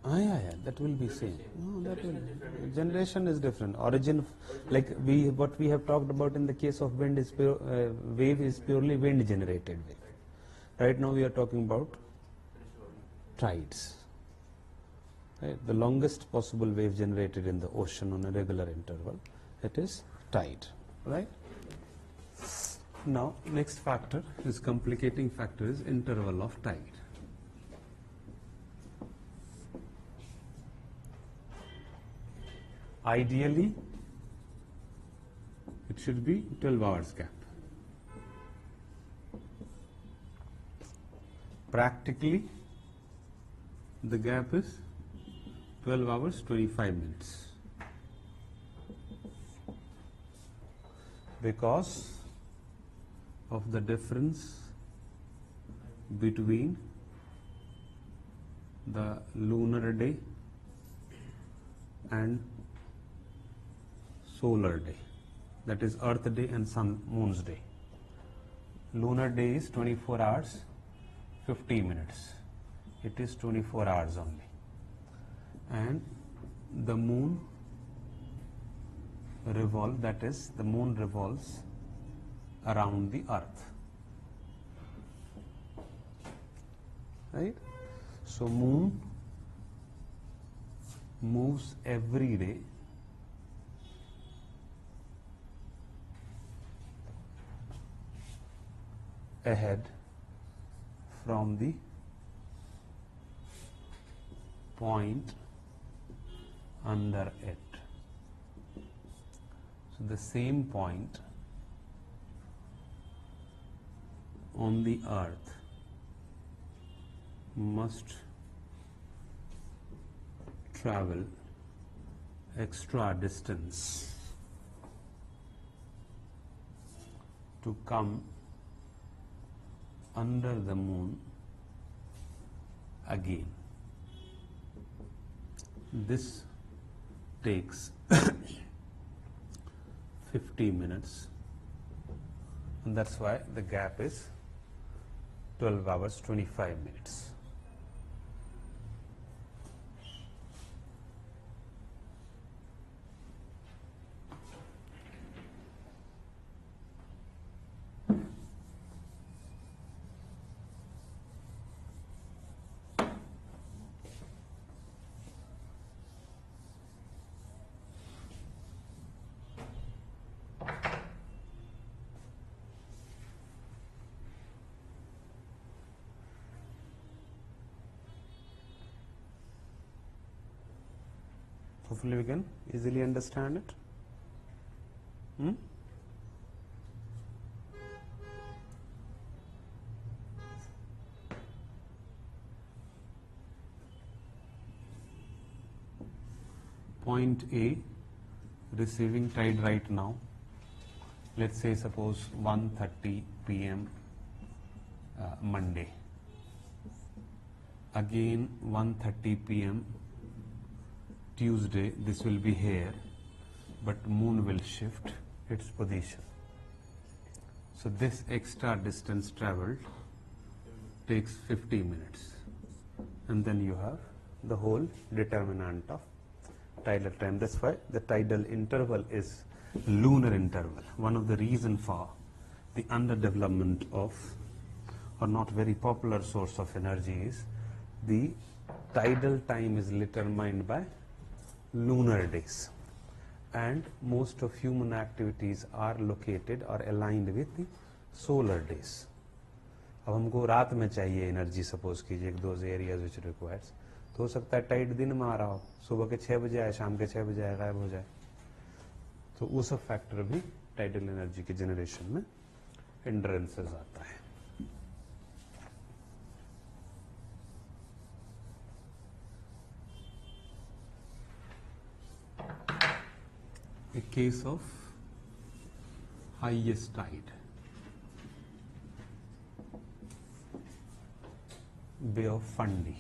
Yeah, that will be Will be same. same. No, that will. Generation is different. Generation is different. Origin, like what we have talked about in the case of wind is wave is purely wind generated wave. Right now we are talking about tides. Right? The longest possible wave generated in the ocean on a regular interval, it is tide. Right? Now, next factor is complicating factor is interval of tide. Ideally, it should be 12 hours gap. Practically, the gap is 12 hours 25 minutes. Because of the difference between the lunar day and solar day, that is Earth day and Moon's day. Lunar day is 24 hours 50 minutes. it is 24 hours only, and the moon that is the moon revolves around the earth, right? So moon moves every day ahead from the point under it. So the same point on the earth must travel extra distance to come under the moon again. This takes 50 minutes, and that's why the gap is 12 hours 25 minutes. Hopefully we can easily understand it. Point A, receiving tide right now. Let's say suppose 1:30 p.m. Monday. Again 1:30 p.m. Tuesday, this will be here, but moon will shift its position. So this extra distance traveled takes 50 minutes, and then you have the whole determinant of tidal time. That's why the tidal interval is lunar interval. One of the reasons for the underdevelopment of, or not very popular source of energy, is the tidal time is determined by lunar days, and most of human activities are located or aligned with the solar days. अब हमको रात में चाहिए energy, suppose कीजिए एक those areas which requires, तो हो सकता है टाइड दिन में आ रहा हो, सुबह के 6 बजे आए, शाम के 6 बजे आए, गायब हो जाए. तो वो सब फैक्टर भी टाइडल एनर्जी के जनरेशन में हिंड्रेंसेस आता है. A case of highest tide, Bay of Fundy,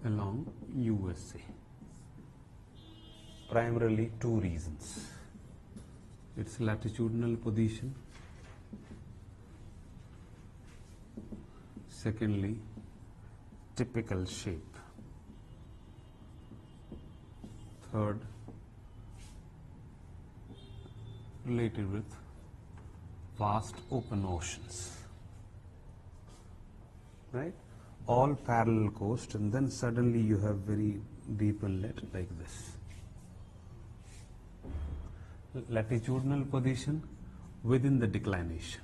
along USA. Primarily two reasons: its latitudinal position, secondly typical shape, third related with vast open oceans, right? All parallel coast, and then suddenly you have very deep inlet like this. Latitudinal position within the declination,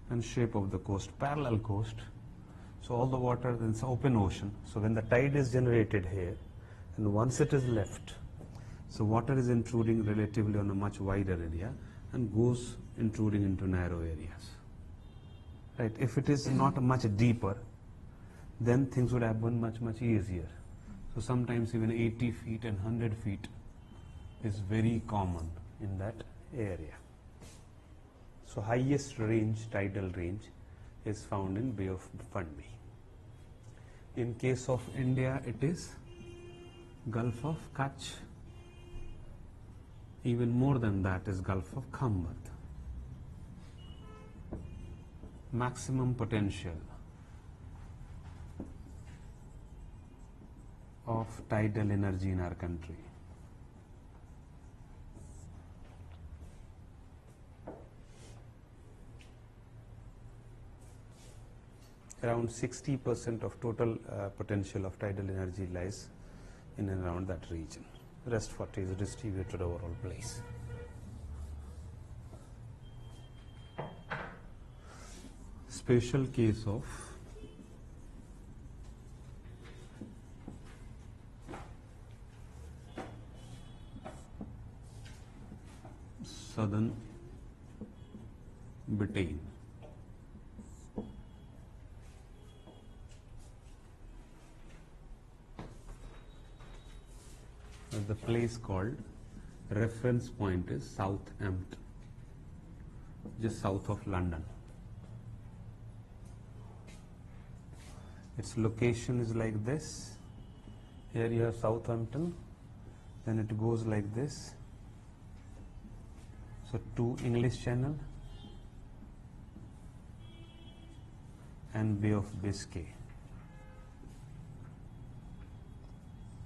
and shape of the coast, parallel coast. So all the water in the open ocean. So when the tide is generated here, and once it is left, so water is intruding relatively on a much wider area and goes intruding into narrow areas. Right? If it is not much deeper, then things would happen much easier. So sometimes even 80 feet and 100 feet is very common in that area. So highest range, tidal range, is found in Bay of Fundy. In case of India, it is Gulf of Kutch. Even more than that is Gulf of Khambhat. maximum potential of tidal energy in our country. Around 60% of total potential of tidal energy lies in and around that region. Rest 40 is distributed over all place. Special case of southern Britain. The place called, reference point is Southampton, just south of London. Its location is like this. Here you have Southampton, then it goes like this. So to English Channel and Bay of Biscay,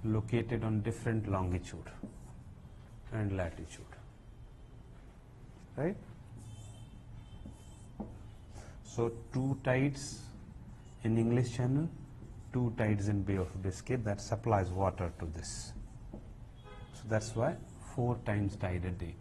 located on different longitude and latitude, right? So two tides in English Channel, two tides in Bay of Biscay, that supplies water to this. So that's why 4 times tide a day.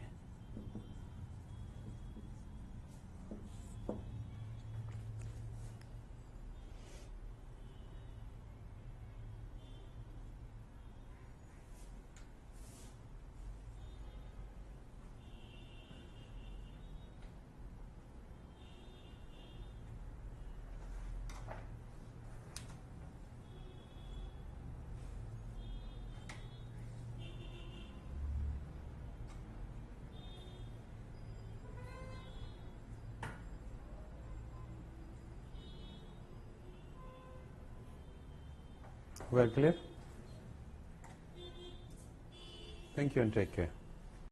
Well clear? Thank you and take care.